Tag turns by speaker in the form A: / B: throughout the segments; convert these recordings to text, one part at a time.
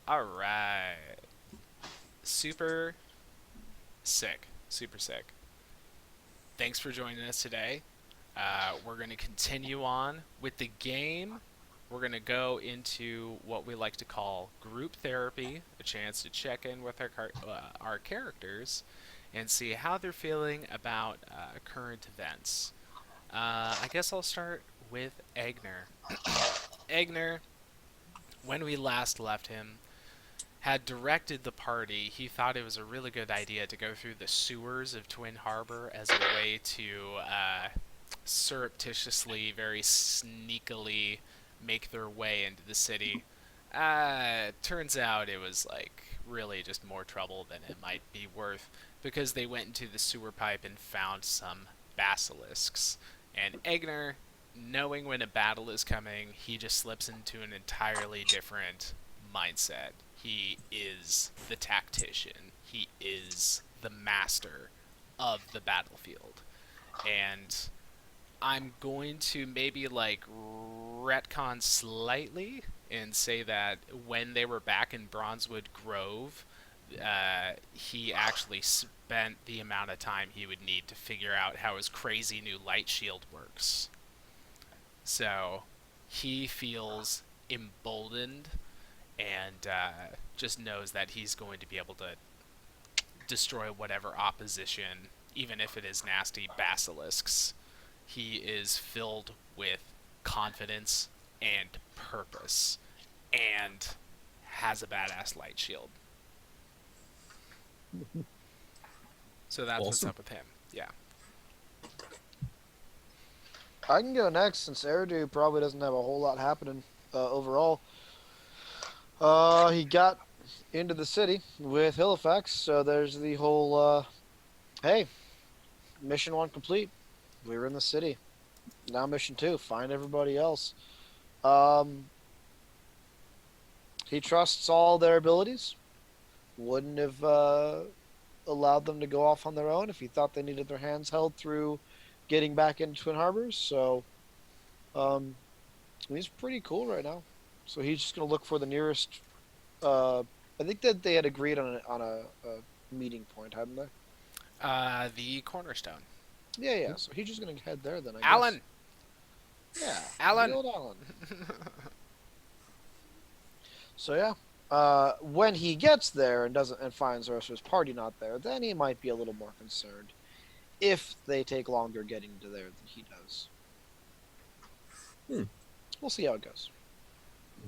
A: All right. Super sick. Super sick. Thanks for joining us today. We're going to continue on with the game. We're going to go into what we like to call group therapy, a chance to check in with our characters and see how they're feeling about current events. I guess I'll start with Egner. Egner, when we last left him, had directed the party. He thought it was a really good idea to go through the sewers of Twin Harbor as a way to surreptitiously, very sneakily make their way into the city. Turns out it was like really just more trouble than it might be worth because they went into the sewer pipe and found some basilisks. And Egner, knowing when a battle is coming, he just slips into an entirely different mindset. He is the tactician. He is the master of the battlefield. And I'm going to maybe like retcon slightly and say that when they were back in Bronzewood Grove, he actually spent the amount of time he would need to figure out how his crazy new light shield works. So he feels emboldened and just knows that he's going to be able to destroy whatever opposition, even if it is nasty basilisks. He is filled with confidence and purpose and has a badass light shield. So that's what's
B: Awesome.
A: up with him. Yeah.
C: I can go next since Eridu probably doesn't have a whole lot happening overall. He got into the city with Halifax, so there's the whole hey, mission one complete. We were in the city. Now mission two, find everybody else. Um, he trusts all their abilities. Wouldn't have allowed them to go off on their own if he thought they needed their hands held through getting back into Twin Harbors. So um, he's pretty cool right now. So he's just gonna look for the nearest. Uh, I think that they had agreed on a meeting point, hadn't they?
A: The cornerstone.
C: Yeah, yeah. So he's just gonna head there then, I guess.
A: Alan.
C: Yeah, the
A: Alan.
C: old Alan. So yeah, when he gets there and doesn't and finds the rest of his party not there, then he might be a little more concerned if they take longer getting to there than he does.
B: Hmm.
C: We'll see how it goes.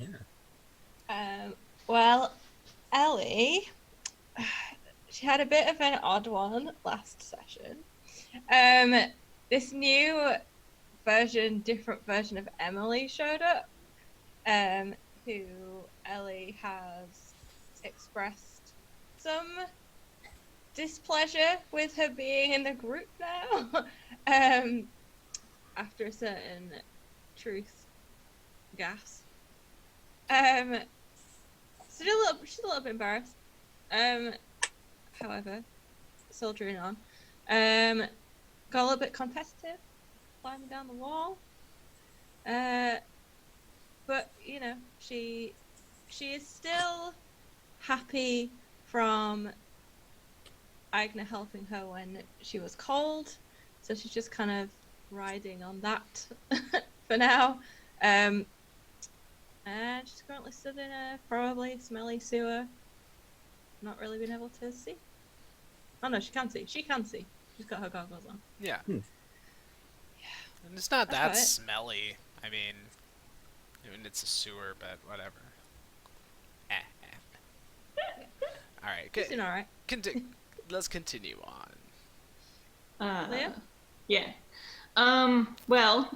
B: Yeah.
D: Well, Ellie, she had a bit of an odd one last session. This new different version of Emily showed up, who Ellie has expressed some displeasure with her being in the group now. After a certain truth gas. So she's a little bit embarrassed. However, soldiering on. Got a little bit competitive, climbing down the wall. But you know, she is still happy from Agna helping her when she was cold. So she's just kind of riding on that for now. And she's currently stood in a probably smelly sewer. Not really been able to see. Oh no, she can see. She can see. She's got her goggles on.
A: Yeah.
B: Hmm.
A: Yeah. And it's not
D: That's
A: that
D: about it.
A: smelly. I mean, it's a sewer, but whatever. Eh, All right.
D: She's doing all right.
A: Let's continue on.
D: Leah?
E: Yeah. Well,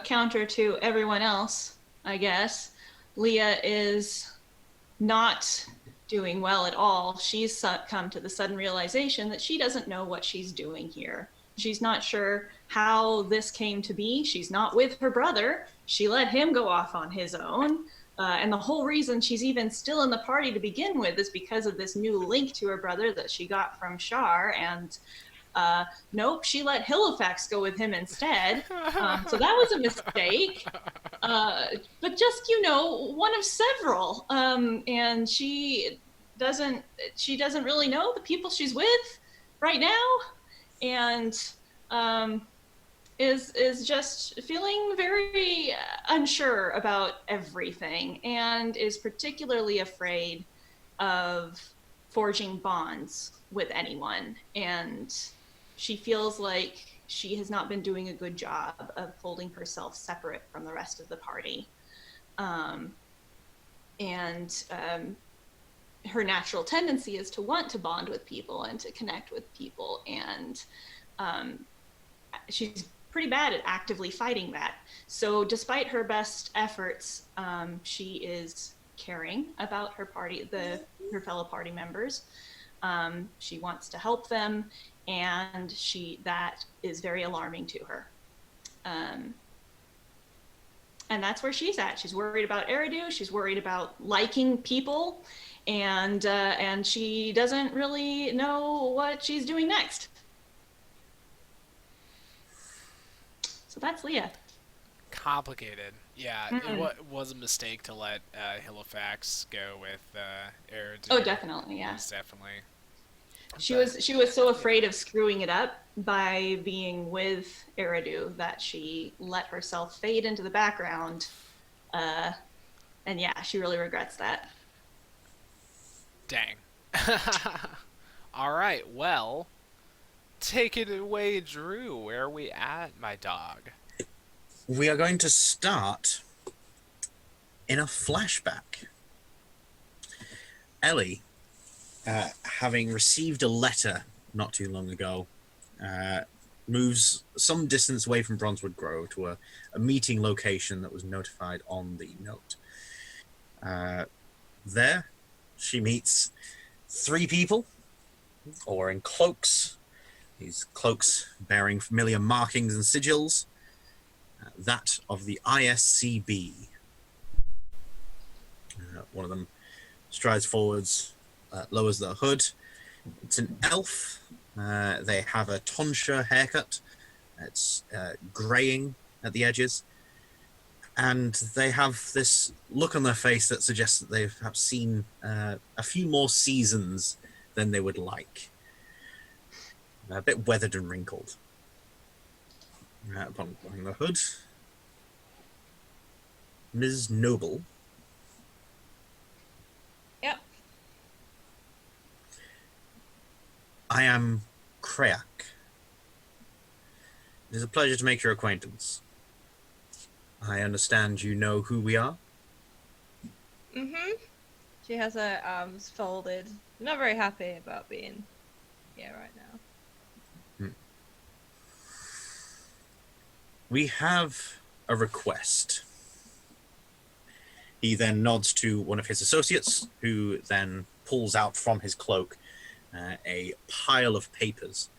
E: counter to everyone else, I guess, Leah is not doing well at all. She's come to the sudden realization that she doesn't know what she's doing here. She's not sure how this came to be. She's not with her brother. She let him go off on his own. And the whole reason she's even still in the party to begin with is because of this new link to her brother that she got from Shar. And nope, she let Halifax go with him instead. So that was a mistake. but just one of several. And she doesn't really know the people she's with right now, and is just feeling very unsure about everything, and is particularly afraid of forging bonds with anyone. And she feels like she has not been doing a good job of holding herself separate from the rest of the party. And her natural tendency is to want to bond with people and to connect with people. And she's pretty bad at actively fighting that. So despite her best efforts, she is caring about her fellow party members. She wants to help them, and that is very alarming to her. And that's where she's at. She's worried about Eridu. She's worried about liking people, and she doesn't really know what she's doing next. So that's Leah.
A: Complicated. Yeah, it was a mistake to let Halifax go with Eridu.
E: Oh, definitely, yeah.
A: Most definitely.
E: She was so afraid of screwing it up by being with Eridu that she let herself fade into the background. And yeah, she really regrets that.
A: Dang. All right, well, take it away, Drew. Where are we at, my dog?
B: We are going to start in a flashback. Ellie, having received a letter not too long ago, moves some distance away from Bronzewood Grove to a meeting location that was notified on the note. There, she meets 3 people, all in cloaks. These cloaks bearing familiar markings and sigils. That of the ISCB. One of them strides forwards, lowers the hood. It's an elf. They have a tonsure haircut. It's graying at the edges. And they have this look on their face that suggests that they've perhaps seen a few more seasons than they would like. A bit weathered and wrinkled. Upon opening the hood, Ms. Noble.
D: Yep.
B: I am Kreak. It is a pleasure to make your acquaintance. I understand you know who we are?
D: Mm-hmm. She has her arms folded. Not very happy about being here right now.
B: We have a request. He then nods to one of his associates, who then pulls out from his cloak a pile of papers,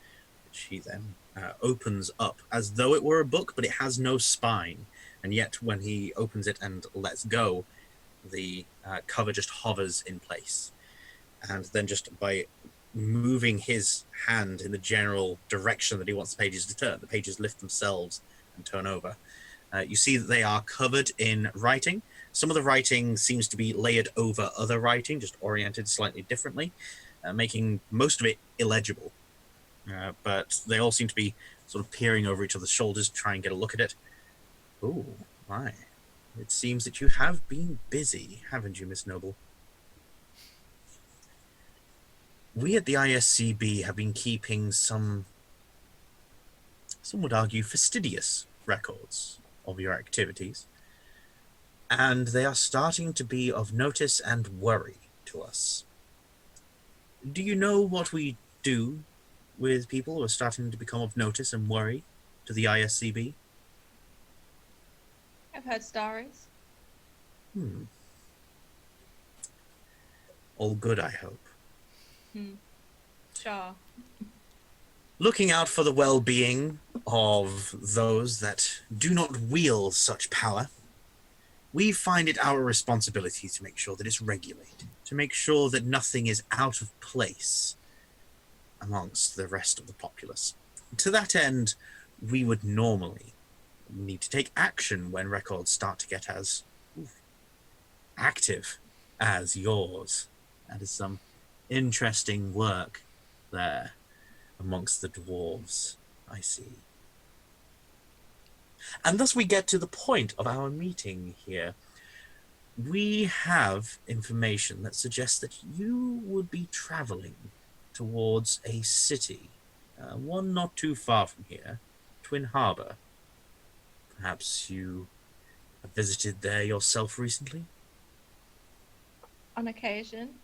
B: which he then opens up as though it were a book, but it has no spine. And yet when he opens it and lets go, the cover just hovers in place. And then just by moving his hand in the general direction that he wants the pages to turn, the pages lift themselves and turn over. You see that they are covered in writing. Some of the writing seems to be layered over other writing, just oriented slightly differently, making most of it illegible. But they all seem to be sort of peering over each other's shoulders to try and get a look at it. Oh, my. It seems that you have been busy, haven't you, Miss Noble? We at the ISCB have been keeping some would argue, fastidious records of your activities, and they are starting to be of notice and worry to us. Do you know what we do with people who are starting to become of notice and worry to the ISCB?
D: I've heard stories.
B: All good, I hope.
D: Sure.
B: Looking out for the well-being of those that do not wield such power, we find it our responsibility to make sure that it's regulated, to make sure that nothing is out of place amongst the rest of the populace. To that end, we would normally We need to take action when records start to get as active as yours. That is some interesting work there amongst the dwarves, I see. And thus we get to the point of our meeting here. We have information that suggests that you would be traveling towards a city, one not too far from here, Twin Harbor. Perhaps you have visited there yourself recently?
D: On occasion.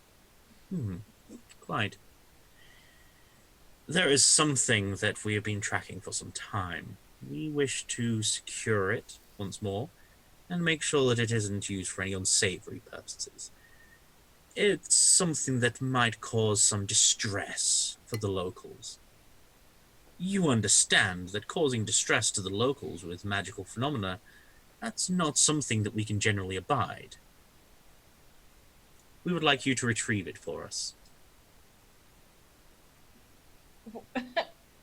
B: Quite. There is something that we have been tracking for some time. We wish to secure it once more and make sure that it isn't used for any unsavory purposes. It's something that might cause some distress for the locals. You understand that causing distress to the locals with magical phenomena, that's not something that we can generally abide. We would like you to retrieve it for us.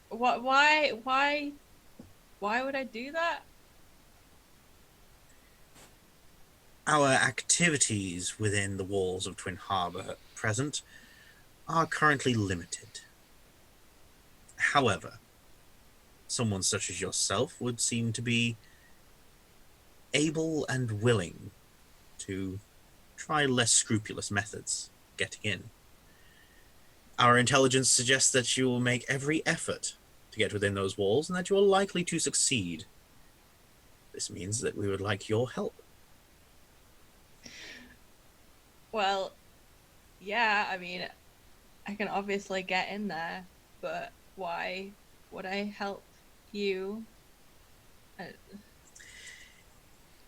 D: What? Why would I do that?
B: Our activities within the walls of Twin Harbor at present are currently limited. However, someone such as yourself would seem to be able and willing to try less scrupulous methods getting in. Our intelligence suggests that you will make every effort to get within those walls and that you are likely to succeed. This means that we would like your help.
D: Well, yeah, I mean, I can obviously get in there, but why would I help you?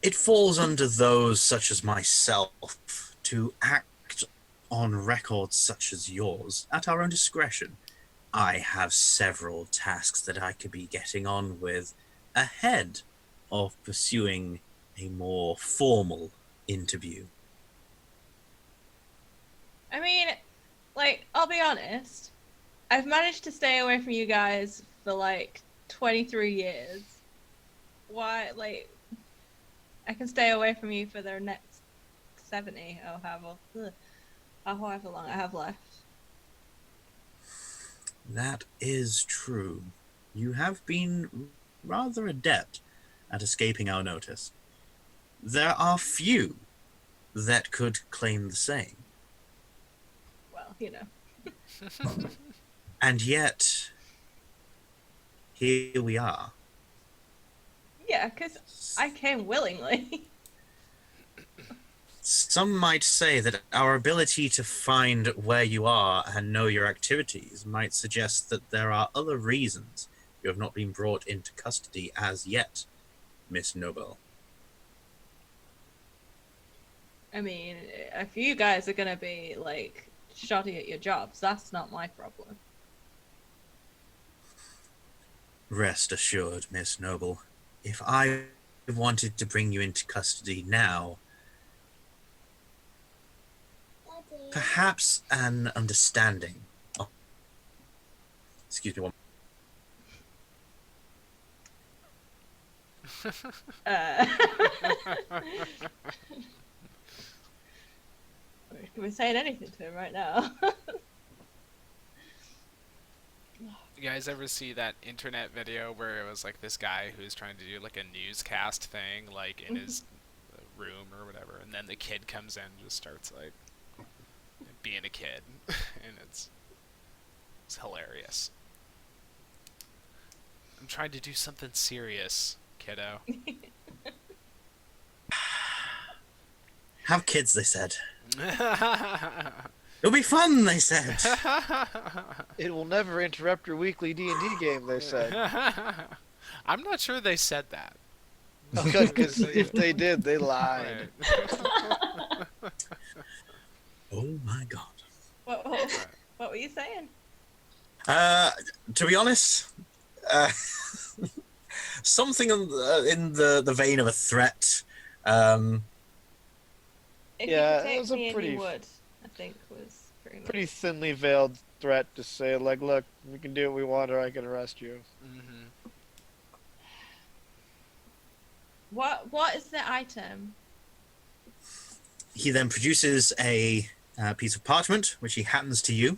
B: It falls under those such as myself to act on records such as yours at our own discretion. I have several tasks that I could be getting on with ahead of pursuing a more formal interview.
D: I mean, like, I'll be honest. I've managed to stay away from you guys for like 23 years. Why, like, I can stay away from you for the next 70 or however long I have left.
B: That is true. You have been rather adept at escaping our notice. There are few that could claim the same.
D: Well, you know.
B: And yet, here we are.
D: Yeah, because I came willingly.
B: Some might say that our ability to find where you are and know your activities might suggest that there are other reasons you have not been brought into custody as yet, Miss Noble.
D: I mean, if you guys are gonna be, like, shoddy at your jobs, that's not my problem.
B: Rest assured, Miss Noble, if I wanted to bring you into custody now, perhaps an understanding. Oh. Excuse me one.
D: We're saying anything to him right now.
A: You guys ever see that internet video where it was like this guy who's trying to do like a newscast thing, like in his room or whatever, and then the kid comes in and just starts like being a kid, and it's hilarious. I'm trying to do something serious, kiddo.
B: Have kids, they said. It'll be fun, they said.
C: It will never interrupt your weekly D&D game, they said.
A: I'm not sure they said that.
C: Oh, good, because if they did, they lied.
B: Oh my god.
D: What were you saying?
B: To be honest, something in the vein of a threat.
D: If
C: Yeah,
D: you
C: it
D: could take
C: was a
D: me
C: pretty-
D: and you would, I think was pretty much.
C: Pretty thinly veiled threat to say, like, look, we can do what we want or I can arrest you.
A: Mm-hmm.
D: What is the item?
B: He then produces a piece of parchment, which he hands to you.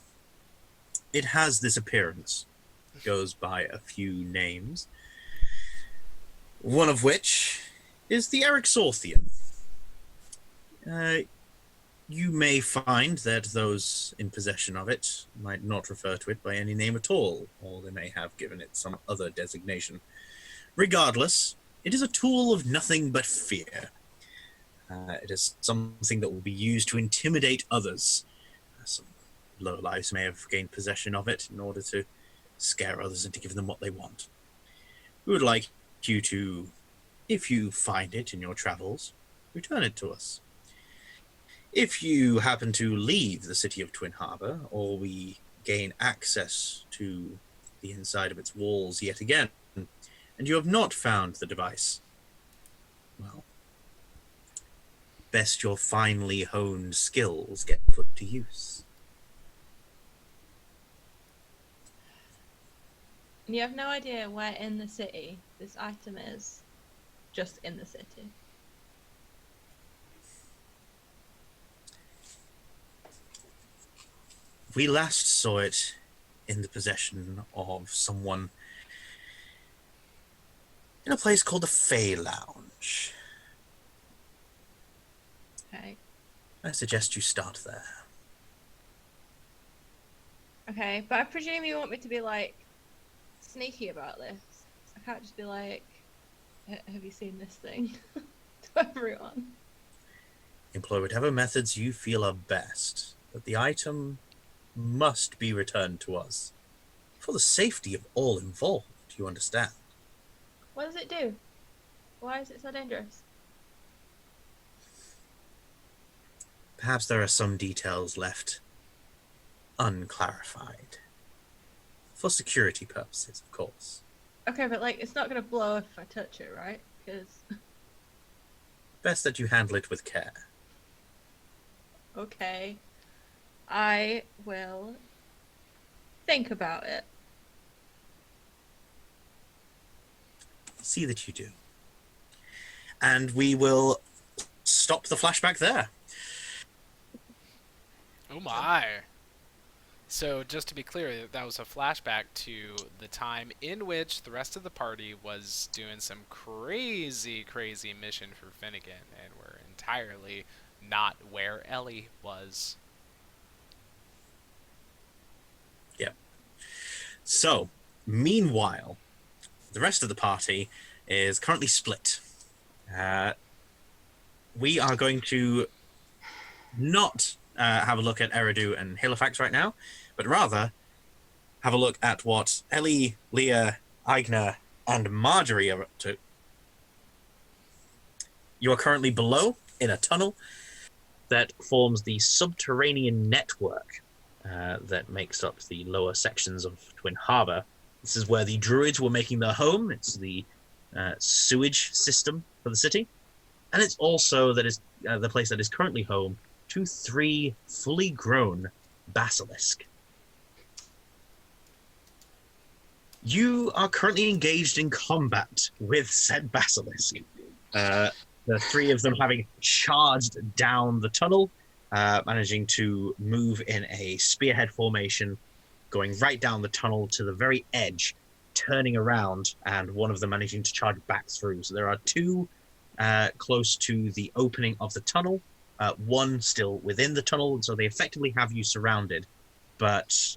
B: It has this appearance. Goes by a few names. One of which is the Erixorthian. You may find that those in possession of it might not refer to it by any name at all, or they may have given it some other designation. Regardless, it is a tool of nothing but fear. It is something that will be used to intimidate others. Some lowlives may have gained possession of it in order to scare others into giving them what they want. We would like you to, if you find it in your travels, return it to us. If you happen to leave the city of Twin Harbor, or we gain access to the inside of its walls yet again, and you have not found the device, well, best your finely honed skills get put to use.
D: And you have no idea where in the city this item is? Just in the city.
B: We last saw it in the possession of someone in a place called the Fey Lounge.
D: Okay.
B: I suggest you start there.
D: Okay, but I presume you want me to be like sneaky about this. I can't just be like, have you seen this thing? To everyone.
B: Employ whatever methods you feel are best, but the item must be returned to us. For the safety of all involved, you understand?
D: What does it do? Why is it so dangerous?
B: Perhaps there are some details left unclarified. For security purposes, of course.
D: Okay, but like, it's not gonna blow if I touch it, right? Because...
B: Best that you handle it with care.
D: Okay. I will think about it.
B: See that you do. And we will stop the flashback there.
A: Oh my. So just to be clear, that was a flashback to the time in which the rest of the party was doing some crazy mission for Finnegan, and were entirely not where Ellie was.
B: Yep. So, meanwhile, the rest of the party is currently split. We are going to not have a look at Eridu and Halifax right now, but rather have a look at what Ellie, Leah, Aigner, and Marjorie are up to. You are currently below in a tunnel that forms the subterranean network that makes up the lower sections of Twin Harbor. This is where the druids were making their home. It's the sewage system for the city. And it's also that is the place that is currently home to 3 fully grown basilisk. You are currently engaged in combat with said basilisk. The 3 of them having charged down the tunnel, managing to move in a spearhead formation, going right down the tunnel to the very edge, turning around, and one of them managing to charge back through. So there are 2 close to the opening of the tunnel, 1 still within the tunnel, so they effectively have you surrounded. But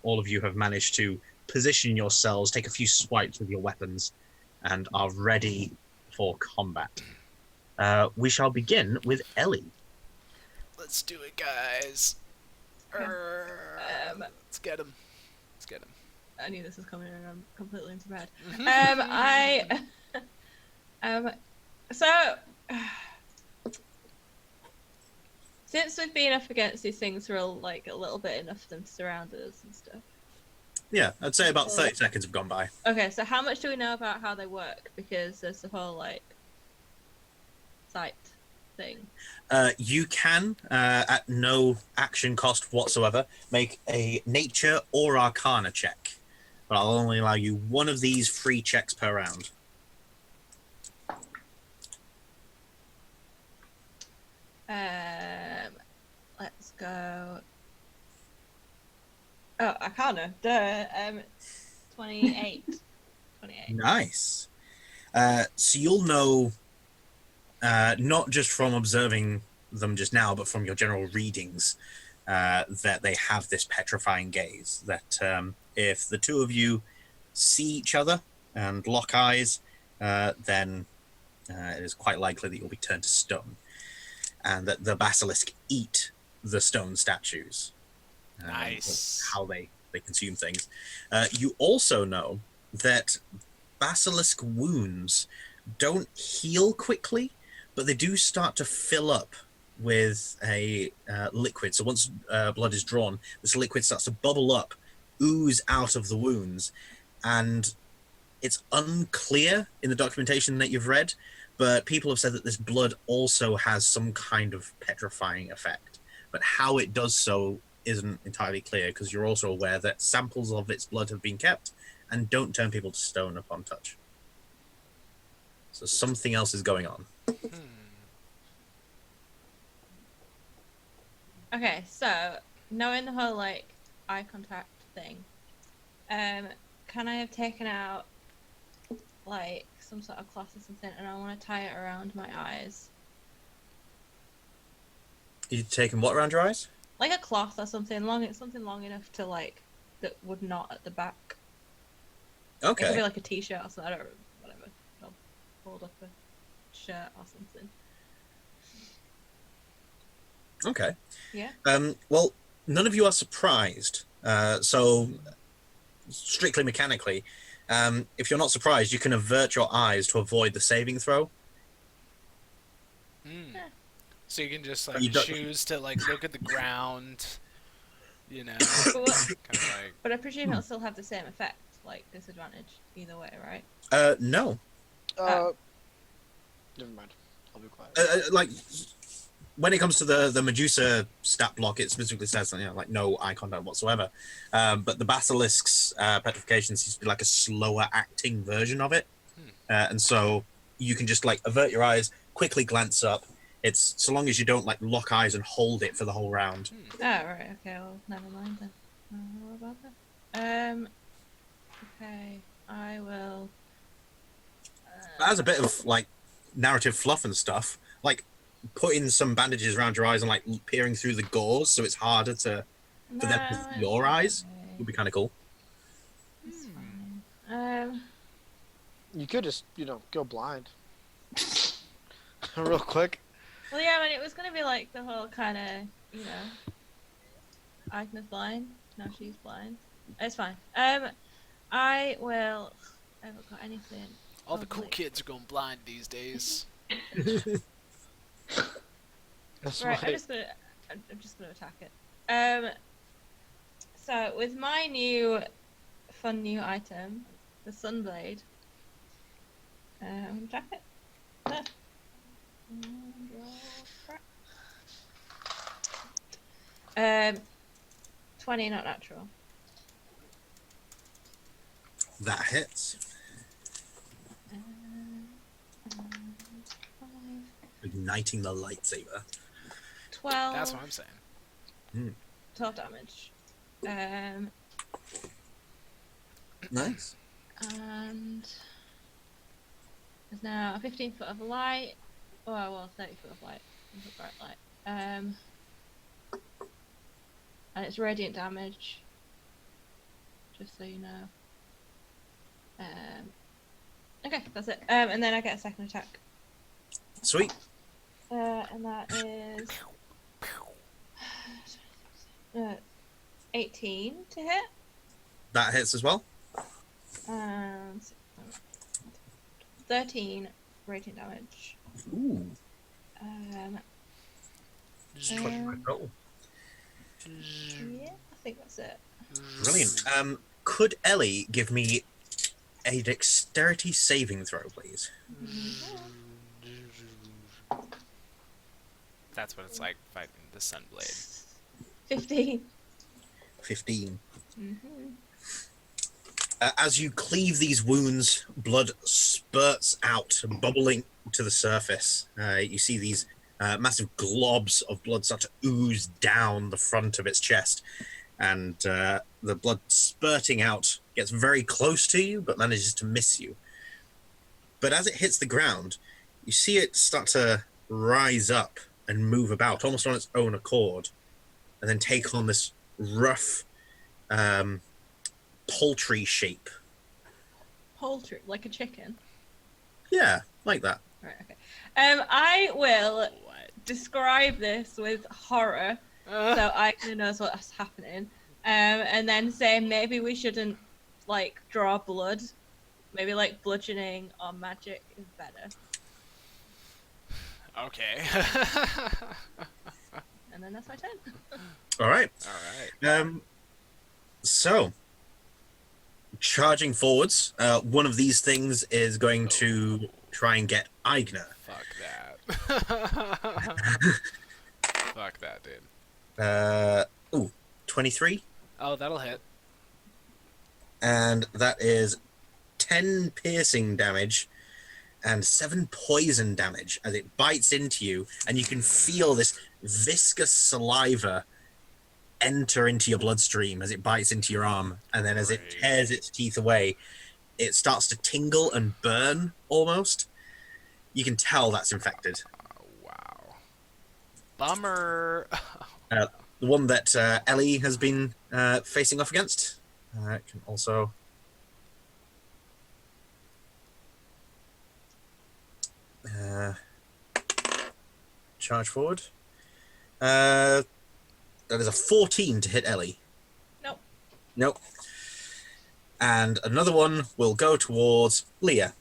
B: all of you have managed to position yourselves, take a few swipes with your weapons, and are ready for combat. We shall begin with Ellie.
A: Let's do it, guys. Let's get him. Let's get him.
D: I knew this was coming and I'm completely unprepared. So since we've been up against these things for like a little bit, enough of them to surround us and stuff.
B: Yeah, I'd say about 30 seconds have gone by.
D: Okay, so how much do we know about how they work? Because there's the whole like sight thing.
B: You can, at no action cost whatsoever, make a nature or arcana check. But I'll only allow you one of these free checks per round.
D: Let's go. Oh, Arcana. Duh. 28. 28.
B: Nice. So you'll know, not just from observing them just now, but from your general readings, that they have this petrifying gaze. That if the two of you see each other and lock eyes, then it is quite likely that you'll be turned to stone, and that the basilisk eat the stone statues.
A: Nice.
B: That's how they consume things. You also know that basilisk wounds don't heal quickly, but they do start to fill up with a liquid. So once blood is drawn, this liquid starts to bubble up, ooze out of the wounds, and it's unclear in the documentation that you've read, but people have said that this blood also has some kind of petrifying effect. But how it does so isn't entirely clear, because you're also aware that samples of its blood have been kept and don't turn people to stone upon touch. So something else is going on.
D: Okay, so knowing the whole like eye contact thing, can I have taken out like some sort of cloth or something, and I want to tie it around my eyes,
B: You taking what around your eyes?
D: like a cloth or something long enough to like that would knot at the back. It could
B: Okay.
D: be like a t-shirt or something. I don't know, whatever. I'll hold up a shirt or something.
B: Okay.
D: Yeah.
B: Well, none of you are surprised. So, strictly mechanically, if you're not surprised, you can avert your eyes to avoid the saving throw.
A: So you can just
B: You
A: like
B: don't-
A: choose to like look at the ground, you know,
D: But, what,
A: kind of like.
D: but I presume it'll still have the same effect, like disadvantage either way, right?
B: No.
C: Never mind. I'll be quiet.
B: Like, when it comes to the Medusa stat block, it specifically says, like no eye contact whatsoever. But the basilisk's petrification seems to be like a slower acting version of it, and so you can just like avert your eyes, quickly glance up. It's so long as you don't like lock eyes and hold it for the whole round.
D: Oh, right, okay, well, never mind then. What about that? Okay, I will...
B: But as a bit of like narrative fluff and stuff, like putting some bandages around your eyes and like peering through the gauze so it's harder for them to see your eyes would be kind of cool.
D: It's fine.
C: You could just, go blind. Real quick.
D: Well, yeah, but it was going to be like the whole kind of, Agnes blind. Now she's blind. It's fine. I will... I haven't got anything.
A: All the cool
D: Lovely.
A: kids are going blind these days.
C: That's
D: Right,
C: my...
D: I'm just gonna attack it. So with my fun new item, the Sunblade, I'm gonna attack it. There. And roll crap. 20, not natural.
B: That hits.
D: And 5,
B: Igniting the lightsaber.
D: 12.
A: That's what I'm saying.
D: 12 damage.
B: Nice.
D: And there's now a 15 foot of light. Oh, well, 30 foot of light. Bright light. And it's radiant damage. Just so you know. Okay, that's it. And then I get a second attack.
B: Sweet.
D: And that is 18 to hit.
B: That hits as well.
D: And 13 radiant damage.
B: Ooh. Oh,
D: Yeah, I think that's it.
B: brilliant. Could Ellie give me a dexterity saving throw, please?
A: That's what it's like fighting the Sunblade.
D: 15.
B: 15.
D: Mm-hmm.
B: As you cleave these wounds, blood spurts out, bubbling to the surface. You see these Massive globs of blood start to ooze down the front of its chest, and the blood spurting out gets very close to you, but manages to miss you. But as it hits the ground, you see it start to rise up and move about, almost on its own accord, and then take on this rough, poultry shape.
D: Poultry, like a chicken.
B: Yeah, like that.
D: Right. Okay. I will describe this with horror, so Aigna knows what's happening. And then say maybe we shouldn't like draw blood. Maybe like bludgeoning or magic is better.
A: Okay.
D: And then that's my turn.
B: All right.
A: All right.
B: So, charging forwards, one of these things is going to try and get Aigna.
A: Fuck that. Fuck that, dude.
B: 23.
A: Oh, that'll hit.
B: And that is 10 piercing damage and 7 poison damage as it bites into you, and you can feel this viscous saliva enter into your bloodstream as it bites into your arm, and then as it tears its teeth away, it starts to tingle and burn almost. You can tell that's infected.
A: Oh, wow. Bummer.
B: The one that Ellie has been facing off against can also... charge forward. That is a 14 to hit Ellie.
D: Nope.
B: Nope. And another one will go towards Leah.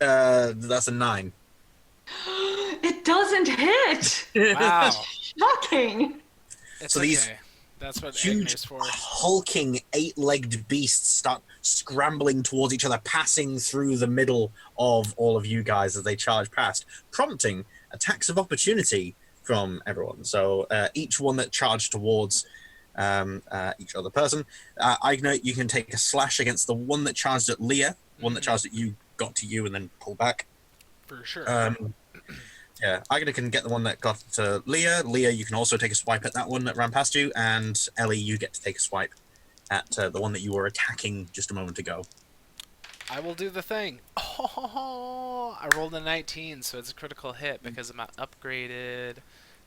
B: That's a 9.
E: It doesn't hit.
A: Wow.
E: Shocking.
A: It's
B: So
A: okay.
B: these
A: That's what
B: huge,
A: Agner's for.
B: hulking, 8-legged beasts start scrambling towards each other, passing through the middle of all of you guys as they charge past, prompting attacks of opportunity from everyone. So each one that charged towards each other person, Aigna, you can take a slash against the one that charged at Leah, one that charged at you, got to you, and then pull back.
A: For sure.
B: Yeah, Aigna can get the one that got to Leah. Leah, you can also take a swipe at that one that ran past you, and Ellie, you get to take a swipe at the one that you were attacking just a moment ago.
A: I will do the thing. Oh, I rolled a 19, so it's a critical hit because of my upgraded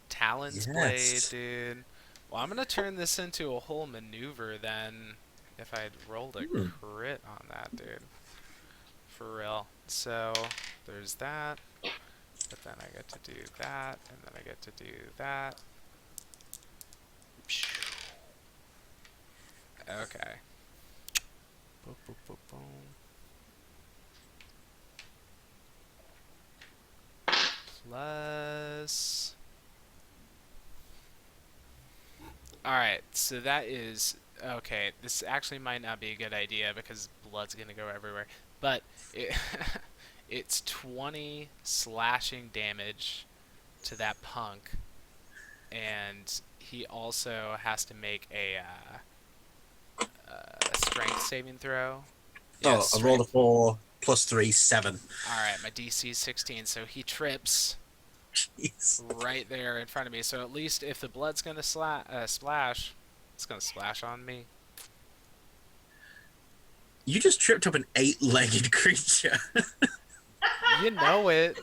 A: Talon's Blade, dude. Well, I'm going to turn this into a whole maneuver then if I'd rolled a crit on that, dude. For real. So, there's that. But then I get to do that, and then I get to do that. Okay. Boop, boop, boop, boom. Plus... Alright, so that is... Okay, this actually might not be a good idea because blood's gonna go everywhere. But it's 20 slashing damage to that punk. And he also has to make a strength saving throw.
B: Yeah, I rolled a 4 plus 3, 7.
A: Alright, my DC is 16, so he trips
B: Jeez.
A: right there in front of me. So at least if the blood's gonna splash, it's gonna splash on me.
B: You just tripped up an 8-legged creature.
A: You know it.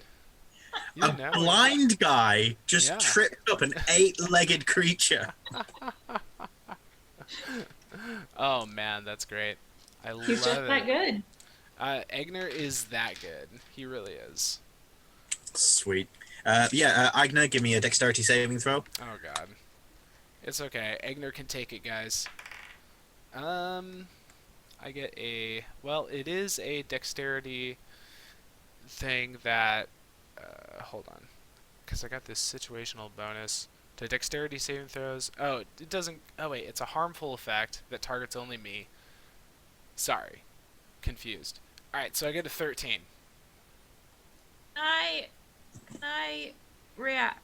A: You
B: A
A: know
B: blind guy just tripped up an 8-legged creature.
A: Oh man, that's great. I love it.
E: He's just that good.
A: Agner is that good. He really is.
B: Sweet. Aigna, give me a dexterity saving throw.
A: Oh god. It's okay. Agner can take it, guys. I get a... Well, it is a dexterity thing that... hold on. Because I got this situational bonus to dexterity saving throws. Oh, it doesn't... Oh, wait. It's a harmful effect that targets only me. Sorry. Confused. Alright, so I get a 13.
D: I react.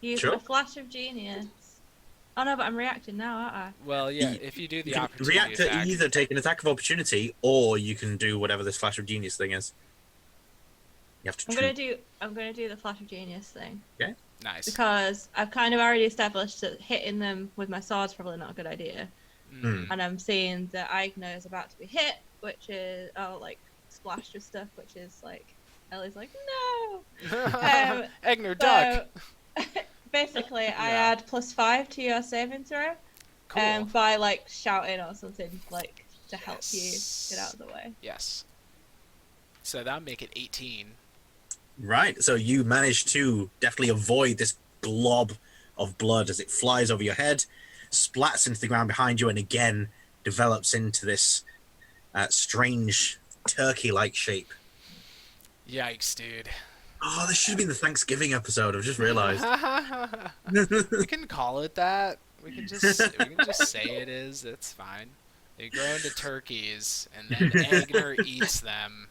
D: Use
B: Sure.
D: a flash of genius. Oh no, but I'm reacting now, aren't I?
A: Well, yeah, if you do the
B: You can
A: opportunity
B: react to
A: attack...
B: either take an attack of opportunity, or you can do whatever this flash of genius thing is. You have to
D: I'm
B: choose.
D: gonna do the flash of genius thing
A: Nice.
D: because I've kind of already established that hitting them with my sword's probably not a good idea,
B: Hmm.
D: and I'm seeing that Aigner is about to be hit, which is like splashed with stuff, which is like Ellie's like no.
A: Egner duck.
D: So basically, I
A: Yeah.
D: add +5 to your saving throw,
A: Cool.
D: by like shouting or something like to help you
A: Yes.
D: get out of the way.
A: Yes. So that'll make it 18.
B: Right. So you manage to definitely avoid this blob of blood as it flies over your head, splats into the ground behind you, and again develops into this strange turkey-like shape.
A: Yikes, dude.
B: Oh, this should have been the Thanksgiving episode. I've just realized.
A: We can call it that. We can just say it is. It's fine. They grow into turkeys, and then Agner eats them.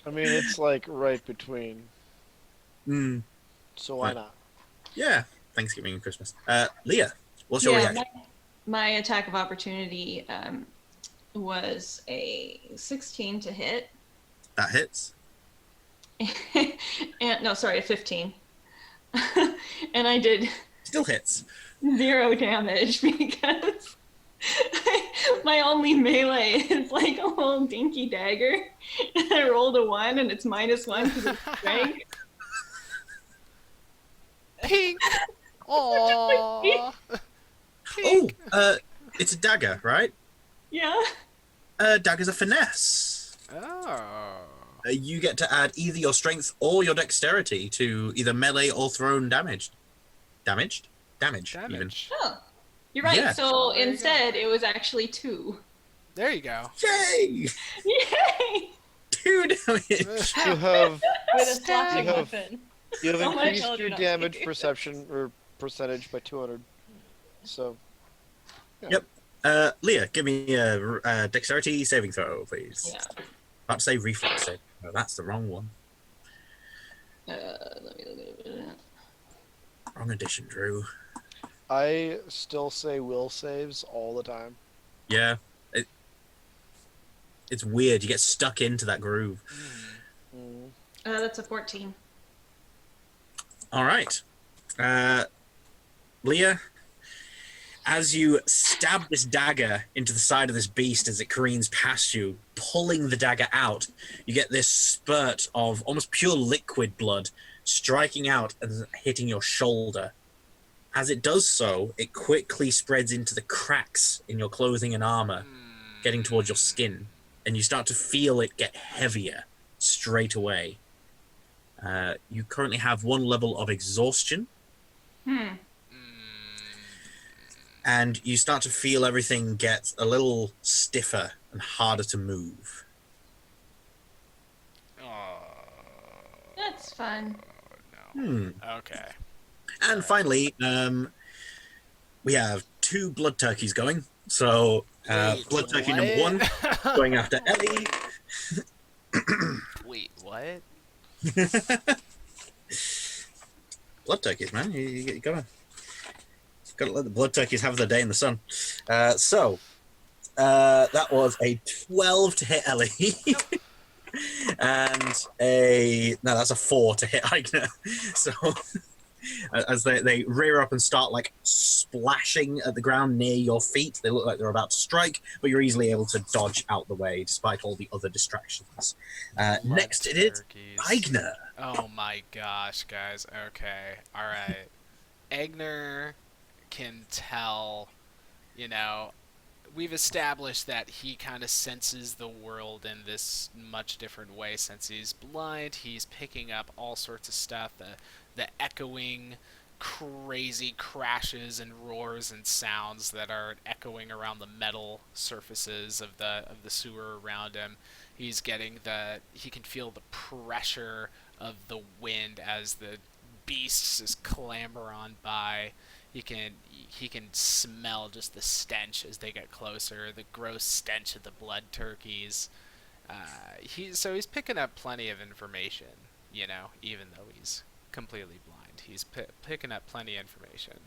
C: I mean, it's like right between,
B: Mm,
C: so why
B: Right.
C: not?
B: yeah, Thanksgiving and Christmas. Leah, what's your reaction?
E: my attack of opportunity was a 16 to hit.
B: That hits.
E: And no, sorry, a 15. And I did
B: Still hits.
E: 0 damage because my only melee is like a little dinky dagger. And I rolled a 1 and it's -1 because it's strength.
A: Pink. Aww. Pink.
B: Oh, it's a dagger, right?
E: Yeah.
B: Dagger's a finesse.
A: Oh.
B: You get to add either your strength or your dexterity to either melee or thrown damage. Damage, even.
A: Damage.
E: Oh, you're right.
B: Yeah.
E: So
A: There you go.
E: instead, it was actually 2.
A: There you go.
B: Yay!
E: Yay!
B: 2 damage.
C: You have
D: With a slashing
C: You have-
D: weapon.
C: you have
E: Oh my
C: increased
D: God,
C: your
D: you're not
C: damage
D: kidding.
C: perception or percentage by 200. So
B: Yep. Leah, give me a dexterity saving throw, please.
E: Yeah.
B: About to say reflex save. No, that's the wrong one.
E: Let me look at it.
B: Wrong edition, Drew.
C: I still say will saves all the time.
B: Yeah. It's weird. You get stuck into that groove.
C: Mm.
E: That's a 14.
B: All right. Leah, as you stab this dagger into the side of this beast as it careens past you, pulling the dagger out, you get this spurt of almost pure liquid blood striking out and hitting your shoulder. As it does so, it quickly spreads into the cracks in your clothing and armor, getting towards your skin, and you start to feel it get heavier straight away. You currently have 1 level of exhaustion, and you start to feel everything get a little stiffer and harder to move.
A: Oh,
E: That's fun.
A: no. Okay.
B: And finally, we have 2 blood turkeys going. So,
A: Wait,
B: blood turkey
A: what?
B: number 1 going after Ellie.
A: Wait, what?
B: Blood turkeys, man. You gotta let the blood turkeys have their day in the sun. So, that was a 12 to hit Ellie. And that's a 4 to hit Aigner. So, as they rear up and start like splashing at the ground near your feet, they look like they're about to strike, but you're easily able to dodge out the way despite all the other distractions. Next it is
A: Turkeys.
B: Aigner.
A: Oh my gosh, guys. Okay. Alright. Egner can tell, we've established that he kind of senses the world in this much different way since he's blind. He's picking up all sorts of stuff, the echoing, crazy crashes and roars and sounds that are echoing around the metal surfaces of the sewer around him. He can feel the pressure of the wind as the beasts just clamber on by. He can smell just the stench as they get closer, the gross stench of the blood turkeys. He's picking up plenty of information, even though he's completely blind. He's picking up plenty of information,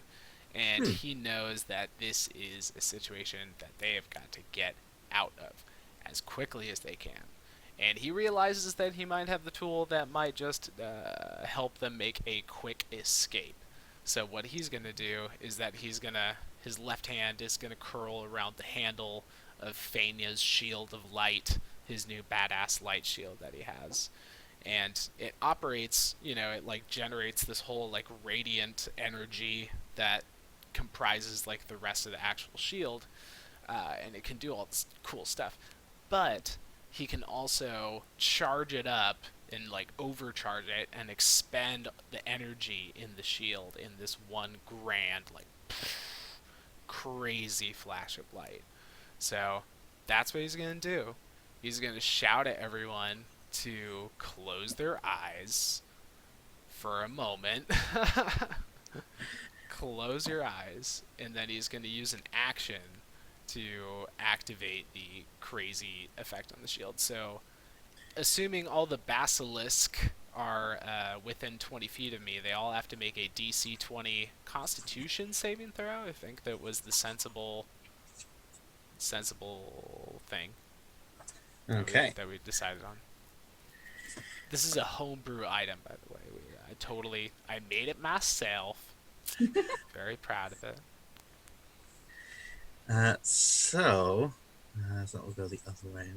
A: and he knows that this is a situation that they have got to get out of as quickly as they can. And he realizes that he might have the tool that might just help them make a quick escape. So what he's going to do is that his left hand is going to curl around the handle of Fenya's shield of light, his new badass light shield that he has. And it operates, it like generates this whole like radiant energy that comprises like the rest of the actual shield, and it can do all this cool stuff. But he can also charge it up and like overcharge it and expend the energy in the shield in this one grand like crazy flash of light. So that's what he's gonna do. He's gonna shout at everyone to close their eyes for a moment. Close your eyes, and then he's gonna use an action to activate the crazy effect on the shield. So, assuming all the basilisk are within 20 feet of me, they all have to make a DC 20 Constitution saving throw. I think that was the sensible thing.
B: Okay.
A: That we decided on. This is a homebrew item, by the way. I made it myself. Very proud of it.
B: So that will go the other way.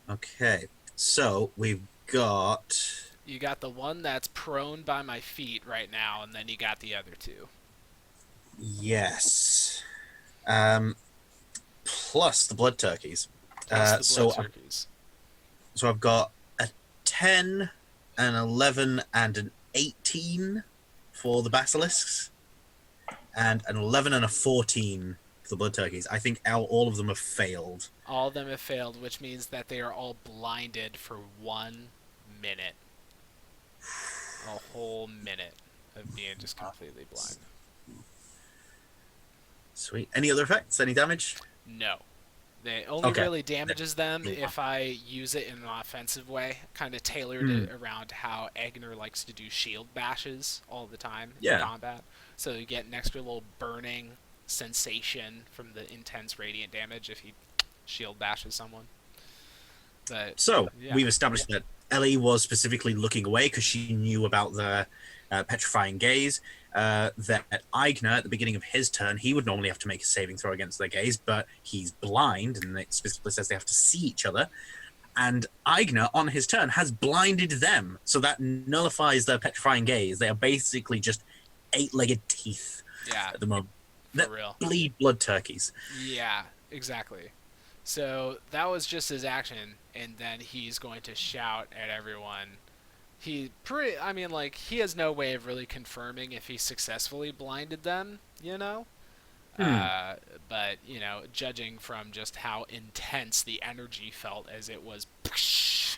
B: Okay, so we've got...
A: You got the one that's prone by my feet right now, and then you got the other two.
B: Yes. Plus the blood turkeys.
A: Plus the blood turkeys.
B: So I've got a 10, an 11, and an 18 for the basilisks, and an 11 and a 14 for the blood turkeys. I think all of them have failed.
A: All of them have failed, which means that they are all blinded for 1 minute. A whole minute of being just completely blind.
B: Sweet. Any other effects? Any damage?
A: No. It only
B: Okay.
A: really damages them if I use it in an offensive way. Kind of tailored it around how Egner likes to do shield bashes all the time in combat. So you get an extra little burning sensation from the intense radiant damage if he shield bashes someone. But
B: So,
A: yeah.
B: we've established that Ellie was specifically looking away because she knew about the petrifying gaze. That Aigner, at the beginning of his turn, he would normally have to make a saving throw against their gaze, but he's blind, and it specifically says they have to see each other. And Aigner, on his turn, has blinded them, so that nullifies their petrifying gaze. They are basically just 8-legged teeth at the moment.
A: For real.
B: Bleed blood turkeys.
A: Yeah, exactly. So that was just his action, and then he's going to shout at everyone. He has no way of really confirming if he successfully blinded them, But, judging from just how intense the energy felt as it was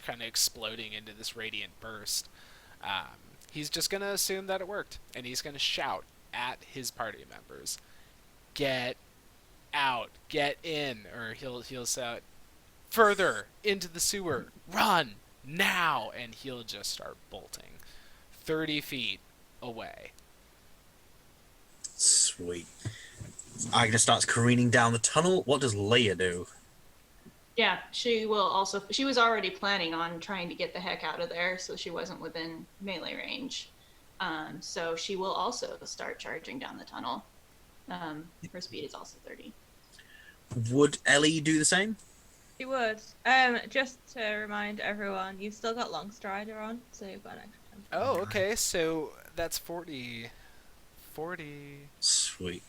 A: kind of exploding into this radiant burst, he's just going to assume that it worked, and he's going to shout at his party members, "Get out, get in," or he'll shout, "Further into the sewer, run now," and he'll just start bolting 30 feet away.
B: Sweet. Agnes starts careening down the tunnel. What does Leia do?
E: Yeah, she was already planning on trying to get the heck out of there, so she wasn't within melee range. So she will also start charging down the tunnel. Her speed is also 30.
B: Would Ellie do the same?
D: She would. Just to remind everyone, you've still got Long Strider on, so you've got an extra 10.
A: Oh, okay, so that's 40.
B: Sweet.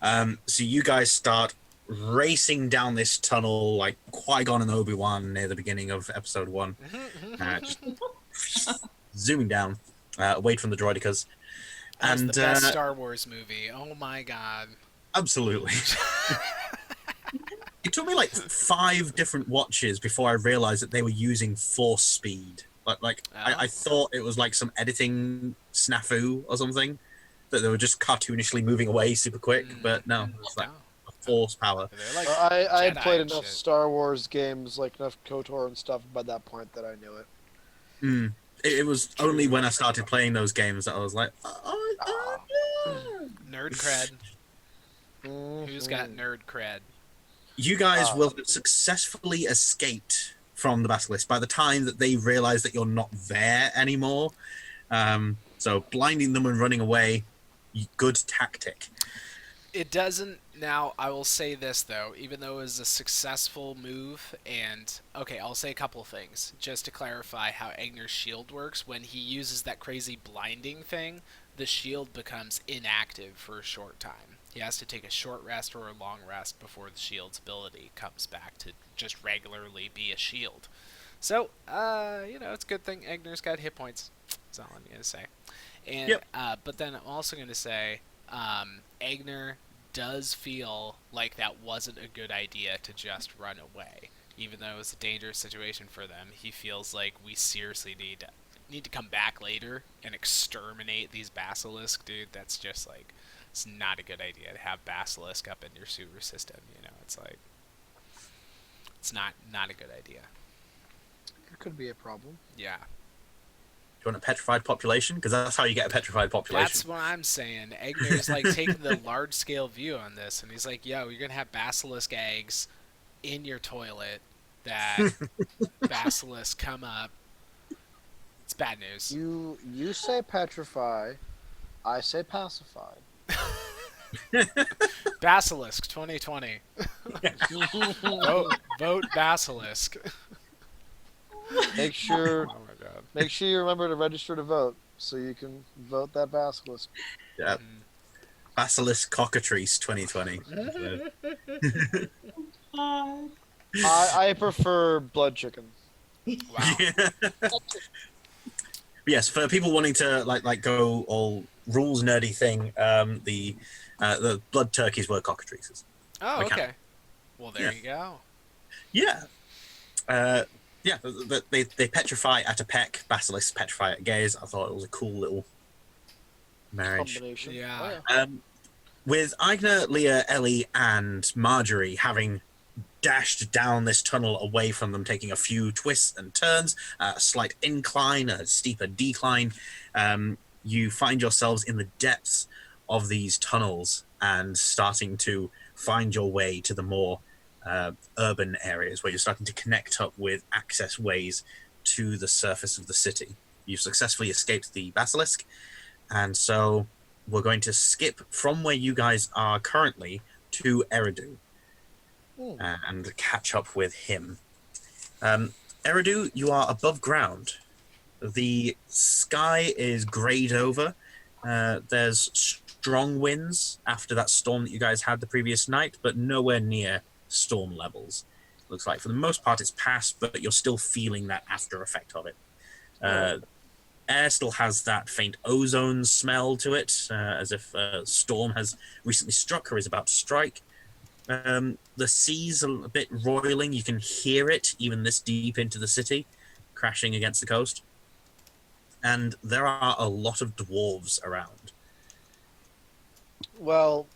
B: So you guys start racing down this tunnel like Qui-Gon and Obi-Wan near the beginning of episode 1. Just zooming down, away from the droidicas.
A: That's
B: And
A: the best Star Wars movie. Oh my god.
B: Absolutely. It took me like 5 different watches before I realized that they were using force speed. I thought it was like some editing snafu or something, that they were just cartoonishly moving away super quick, but no, it's like force power.
A: Like
C: I had
A: Jedi
C: played
A: and
C: enough
A: shit.
C: Star Wars games, like enough KOTOR and stuff by that point that I knew it.
B: It was only when I started playing those games that I was like,
A: Nerd cred. Who's got nerd cred?
B: you guys will have successfully escaped from the basilisk by the time that they realize that you're not there anymore. So blinding them and running away, good tactic.
A: It doesn't. Now, I will say this, though. Even though it was a successful move, and... Okay, I'll say a couple things. Just to clarify how Egner's shield works, when he uses that crazy blinding thing, the shield becomes inactive for a short time. He has to take a short rest or a long rest before the shield's ability comes back to just regularly be a shield. So, it's a good thing Egner's got hit points. That's all I'm going to say. And,
B: Yep.
A: But then I'm also going to say... Egner does feel like that wasn't a good idea to just run away. Even though it was a dangerous situation for them, he feels like we seriously need to come back later and exterminate these basilisk, dude. That's just like, it's not a good idea to have basilisk up in your sewer system, it's like, it's not a good idea.
C: It could be a problem.
A: Yeah.
B: Do you want a petrified population? Because that's how you get a petrified population.
A: That's what I'm saying. Egner's like taking the large scale view on this, and he's like, yo, you're gonna have basilisk eggs in your toilet that basilisk come up. It's bad news.
C: You say petrify, I say pacify.
A: Basilisk 2020. Vote basilisk.
C: Make sure
A: Oh my god.
C: make sure you remember to register to vote so you can vote that basilisk.
B: Yeah. Basilisk Cockatrice 2020.
C: I prefer blood chicken.
A: Wow.
B: Yes, for people wanting to like go all rules nerdy thing, the blood turkeys were cockatrices.
A: Oh,
B: Okay.
A: okay. Well, there you go.
B: Yeah. They petrify at a peck, basilisks petrify at gaze. I thought it was a cool little marriage.
C: Combination.
A: Yeah.
C: Oh,
B: With Aigna, Leah, Ellie, and Marjorie having dashed down this tunnel away from them, taking a few twists and turns, a slight incline, a steeper decline, you find yourselves in the depths of these tunnels and starting to find your way to the more urban areas where you're starting to connect up with access ways to the surface of the city. You've successfully escaped the basilisk, and so we're going to skip from where you guys are currently to Eridu and catch up with him. Eridu, you are above ground. The sky is grayed over. There's strong winds after that storm that you guys had the previous night, but nowhere near storm levels. Looks like for the most part it's passed, but you're still feeling that after effect of it. Air still has that faint ozone smell to it, as if a storm has recently struck or is about to strike. The sea's a bit roiling. You can hear it even this deep into the city, crashing against the coast. And there are a lot of dwarves around.
C: well,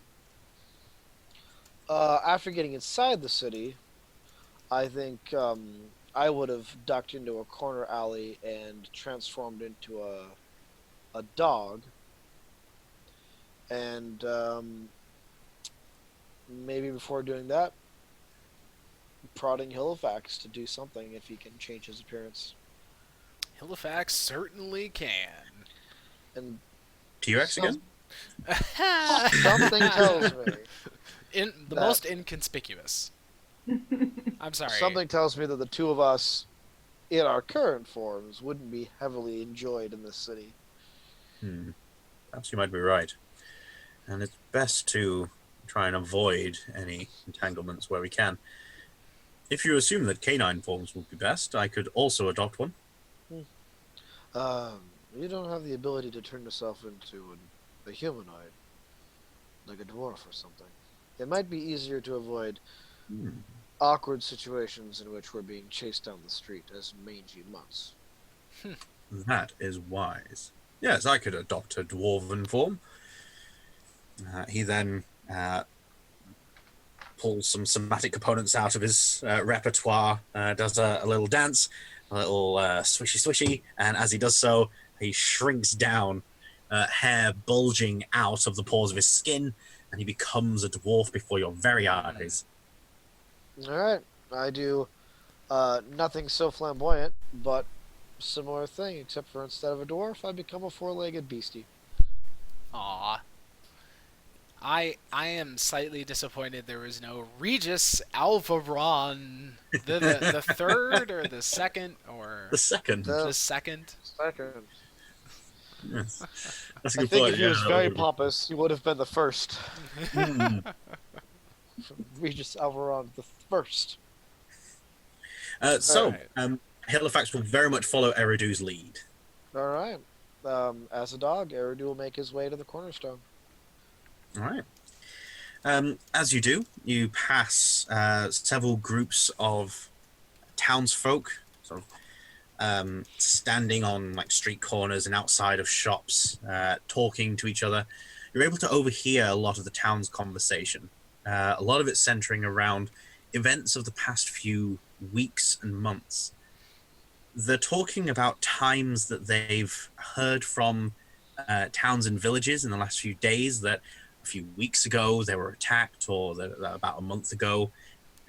C: after getting inside the city, I think I would have ducked into a corner alley and transformed into a dog. And maybe before doing that, prodding Halifax to do something if he can change his appearance.
A: Halifax certainly can.
C: And
B: T-Rex
C: Some-
B: again?
C: something tells me,
A: The
C: That-
A: most inconspicuous. I'm sorry.
C: something tells me that the two of us, in our current forms, wouldn't be heavily enjoyed in this city.
B: Perhaps you might be right. And it's best to try and avoid any entanglements where we can. If you assume that canine forms would be best, I could also adopt one.
C: You don't have the ability to turn yourself into a humanoid, like a dwarf or something. It might be easier to avoid awkward situations in which we're being chased down the street as mangy mutts.
B: That is wise. Yes, I could adopt a dwarven form. He then pulls some somatic components out of his repertoire, does a little dance, a little swishy swishy, and as he does so, he shrinks down, hair bulging out of the pores of his skin, and he becomes a dwarf before your very eyes.
C: All right. I do nothing so flamboyant, but similar thing, except for instead of a dwarf, I become a four-legged beastie.
A: Aw. I am slightly disappointed there was no Regis Alvaron, the third or the second or
B: The second.
C: The
A: the second.
C: second.
B: Yes. That's a
C: I
B: good
C: think
B: point.
C: if he
B: Yeah,
C: was
B: that
C: very
B: would be-
C: pompous, he would have been the first.
B: Hmm.
C: Regis Alvaron the first.
B: So,
A: Alright.
B: Halifax will very much follow Eridu's lead.
C: All right. As a dog, Eridu will make his way to the cornerstone.
B: All right. As you do, you pass several groups of townsfolk, sort of standing on like street corners and outside of shops, talking to each other. You're able to overhear a lot of the town's conversation. A lot of it centering around events of the past few weeks and months. They're talking about times that they've heard from towns and villages in the last few days that a few weeks ago they were attacked, or that about a month ago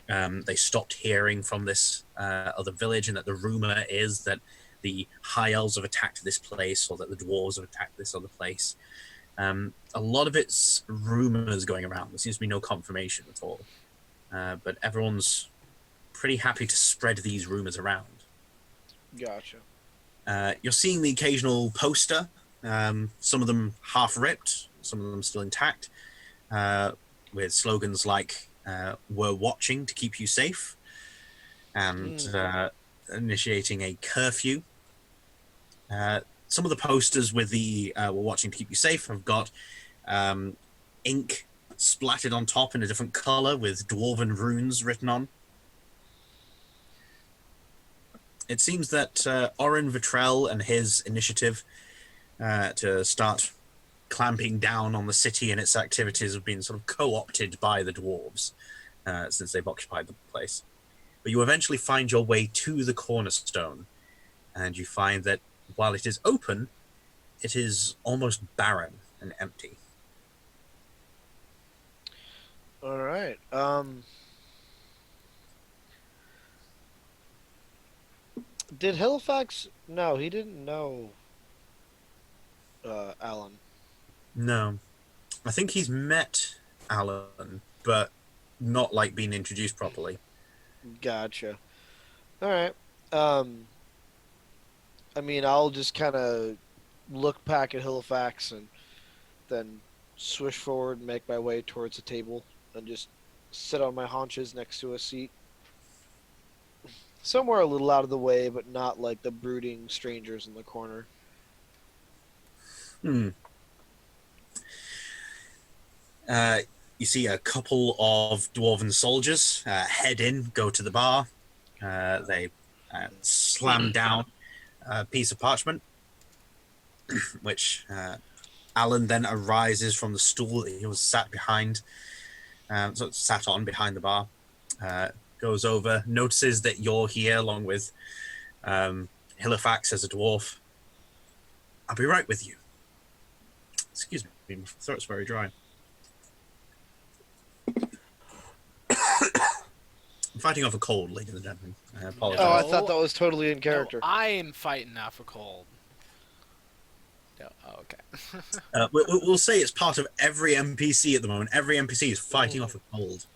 B: they stopped hearing from this other village, and that the rumor is that the high elves have attacked this place, or that the dwarves have attacked this other place. A lot of it's rumors going around. There seems to be no confirmation at all. But everyone's pretty happy to spread these rumors around.
C: Gotcha.
B: You're seeing the occasional poster, some of them half ripped, some of them still intact, with slogans like "We're watching to keep you safe," and initiating a curfew. Some of the posters with the "We're watching to keep you safe" have got ink splattered on top in a different color with dwarven runes written on. It seems that Orin Vitrell and his initiative to start clamping down on the city and its activities have been sort of co-opted by the dwarves since they've occupied the place. But you eventually find your way to the cornerstone, and you find that while it is open, it is almost barren and empty.
C: All right. Did Halifax? No, he didn't know Alan.
B: No. I think he's met Alan, but not like being introduced properly.
C: Gotcha. All right. Um, I mean, I'll just kind of look back at Halifax and then swish forward and make my way towards a table and just sit on my haunches next to a seat. Somewhere a little out of the way, but not like the brooding strangers in the corner.
B: You see a couple of dwarven soldiers head in, go to the bar. They slam down a piece of parchment, which Alan then arises from the stool that he was sat behind, sat on behind the bar. Goes over, notices that you're here along with Halifax as a dwarf. I'll be right with you. Excuse me, my throat's very dry. I'm fighting off a cold, ladies and gentlemen. I apologize.
C: Oh, I
A: No.
C: thought that was totally in character.
A: No, I am fighting off a cold. No, oh, okay.
B: We'll say it's part of every NPC at the moment. Every NPC is fighting off a cold.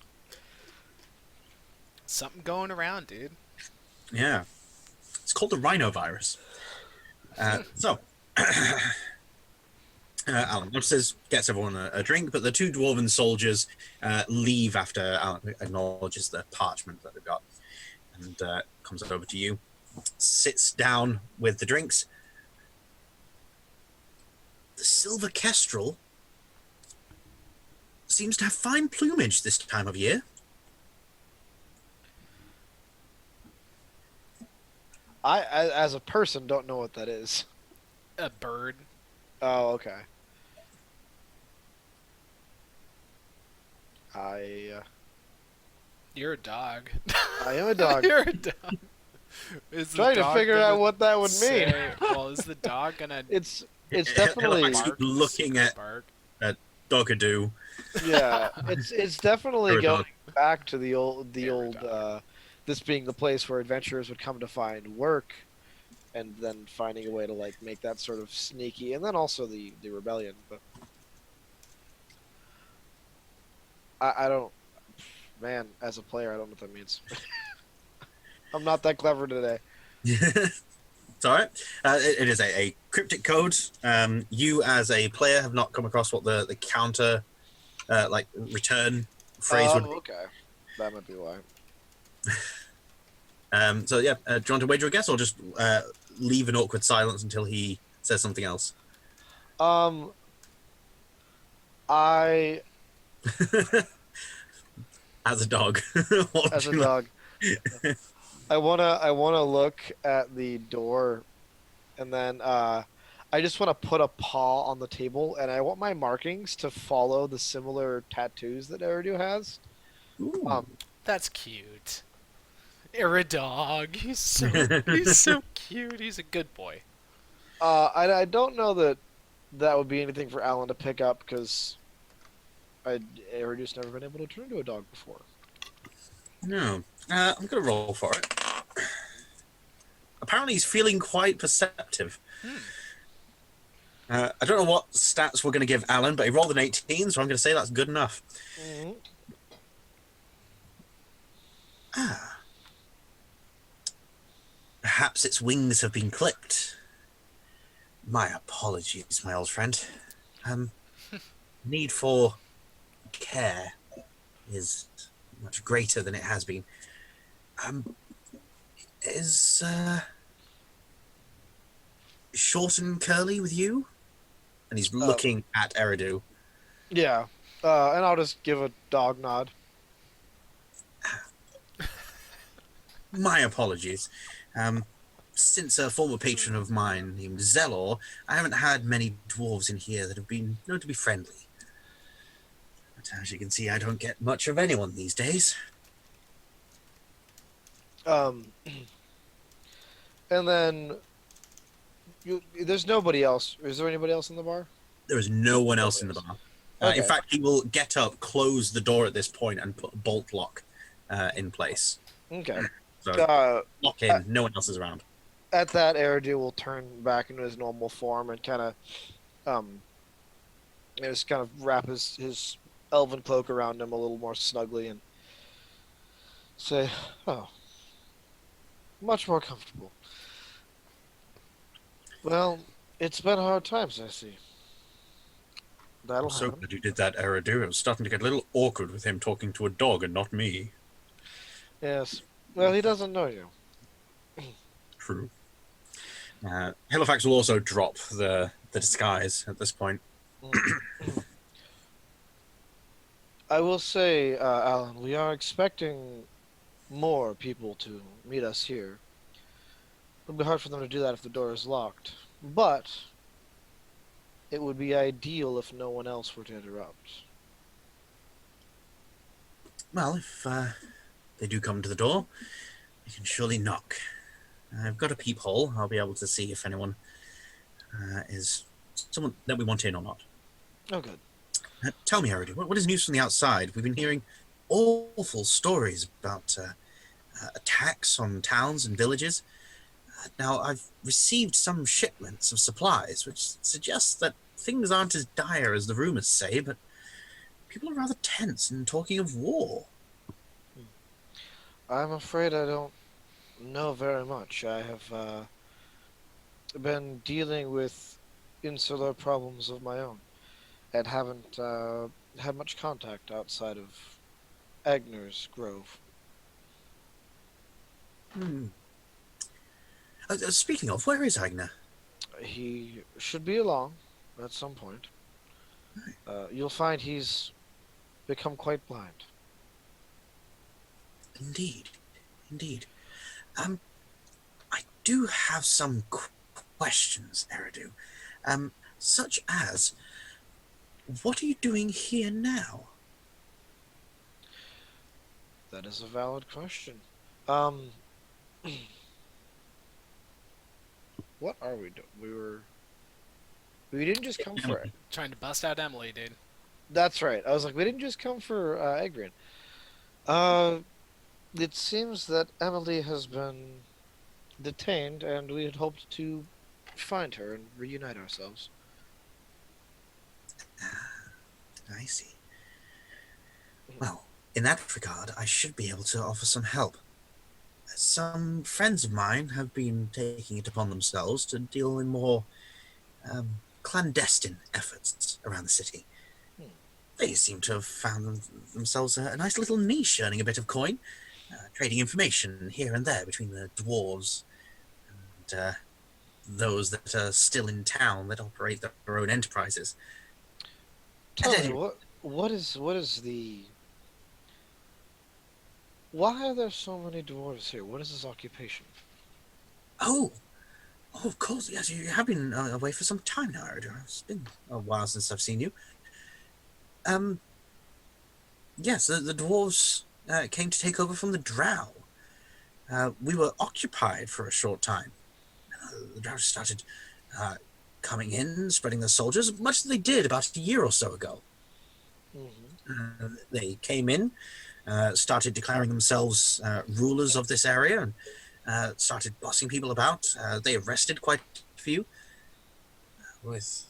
A: Something going around, dude.
B: Yeah. It's called the rhinovirus. Alan notices, gets everyone a drink, but the two dwarven soldiers leave after Alan acknowledges the parchment that they've got, and comes over to you, sits down with the drinks. The silver kestrel seems to have fine plumage this time of year.
C: I, as a person, don't know what that is.
A: A bird.
C: Oh, okay. I
A: You're a dog.
C: I am a dog.
A: You're a dog. Is the
C: Trying to
A: dog
C: figure
A: gonna
C: out what that would mean.
A: say- well, is the dog gonna
C: It's definitely
B: Halifax
A: bark?
B: looking at
A: bark?
B: Dogadoo,
C: Yeah, it's definitely
B: Or a
C: going
B: dog.
C: back to the
A: Air
C: old
A: dog.
C: this being the place where adventurers would come to find work, and then finding a way to like make that sort of sneaky, and then also the rebellion. But I don't, man, as a player, I don't know what that means. I'm not that clever today.
B: It's all right. It is a cryptic code. You, as a player, have not come across what the counter, like return phrase would
C: Oh,
B: be.
C: okay, that might be why.
B: So yeah, do you want to wager a guess, or just leave an awkward silence until he says something else?
C: Um, I
B: As a dog, what would
C: as a
B: you like?
C: dog, I wanna look at the door, and then I just want to put a paw on the table, and I want my markings to follow the similar tattoos that Eridu has.
B: Ooh.
C: Um,
A: That's cute. Air dog. He's so cute. He's a good boy.
C: I don't know that that would be anything for Alan to pick up because Eridu's never been able to turn into a dog before.
B: No, I'm gonna roll for it. Apparently, he's feeling quite perceptive.
A: Hmm.
B: I don't know what stats we're going to give Alan, but he rolled an 18, so I'm going to say that's good enough.
C: Hmm.
B: Perhaps its wings have been clipped. My apologies, my old friend. Um, Need for care is much greater than it has been. Um, is short and curly with you? And he's
C: Uh,
B: looking at Eridu.
C: yeah, and I'll just give a dog nod.
B: My apologies. Since a former patron of mine named Zelor, I haven't had many dwarves in here that have been known to be friendly. But as you can see, I don't get much of anyone these days.
C: Um, and then there's nobody else. Is there anybody else in the bar?
B: There is no one else
C: Nobody
B: in the
C: else.
B: bar. In
C: Okay.
B: fact, he will get up, close the door at this point, and put a bolt lock in place.
C: Okay.
B: So lock
C: At,
B: in. No one else is around.
C: at that, Eridu will turn back into his normal form and kind of um just kind of wrap his elven cloak around him a little more snugly and say, "Oh, much more comfortable." Well, it's been hard times, I see.
B: I'm
C: That'll
B: so
C: happen.
B: glad you did that, Eridu. It was starting to get a little awkward with him talking to a dog and not me.
C: Yes. Well, he doesn't know you.
B: True. Halifax will also drop the disguise at this point.
C: I will say, Alan, we are expecting more people to meet us here. It'll be hard for them to do that if the door is locked, but it would be ideal if no one else were to interrupt.
B: Well, if they do come to the door, you can surely knock. I've got a peephole. I'll be able to see if anyone is someone that we want in or not.
C: Oh, good.
B: Tell me, Eridu, what is news from the outside? We've been hearing awful stories about attacks on towns and villages. Now, I've received some shipments of supplies, which suggests that things aren't as dire as the rumors say, but people are rather tense and talking of war.
C: I'm afraid I don't know very much. I have been dealing with insular problems of my own and haven't had much contact outside of Agner's Grove.
B: Speaking of, where is Agner?
C: He should be along at some point. You'll find he's become quite blind.
B: Indeed, indeed. I do have some questions, Eridu. Such as, what are you doing here now?
C: That is a valid question. Um, what are we doing? We didn't just come for it.
A: Trying to bust out Emily, dude.
C: That's right. I was like, we didn't just come for Egrin. Uh, it seems that Emily has been detained, and we had hoped to find her and reunite ourselves.
B: I see. Well, in that regard, I should be able to offer some help. Some friends of mine have been taking it upon themselves to deal in more clandestine efforts around the city.
C: Hmm.
B: They seem to have found themselves a nice little niche, earning a bit of coin, trading information here and there between the dwarves and those that are still in town that operate their own enterprises. At
C: Tell me,
B: any
C: what is the why are there so many dwarves here? What is his occupation?
B: oh, oh, of course, yes, you have been away for some time now, Erica. It's been a while since I've seen you. Um, yes, the dwarves came to take over from the drow. We were occupied for a short time. The drow started uh, coming in, spreading their soldiers, much as they did about a year or so ago.
C: Hmm.
B: They came in, started declaring themselves rulers of this area, and started bossing people about. They arrested quite a few. With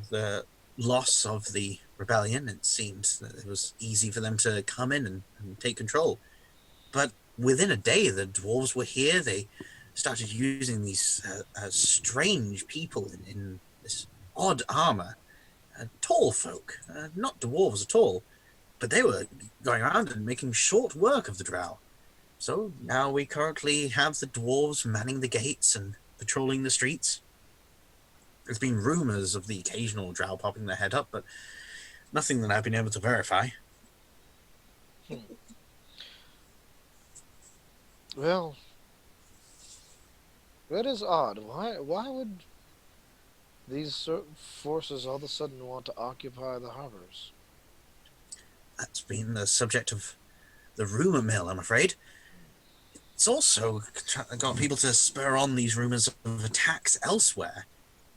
B: the loss of the rebellion, it seemed that it was easy for them to come in and take control. But within a day, the dwarves were here. They started using these strange people in this odd armor, tall folk, not dwarves at all, but they were going around and making short work of the drow. So now we currently have the dwarves manning the gates and patrolling the streets. There's been rumors of the occasional drow popping their head up, but nothing that I've been able to verify.
C: Hmm. Well, that is odd. Why would these forces all of a sudden want to occupy the harbors?
B: That's been the subject of the rumor mill, I'm afraid. It's also got people to spur on these rumors of attacks elsewhere.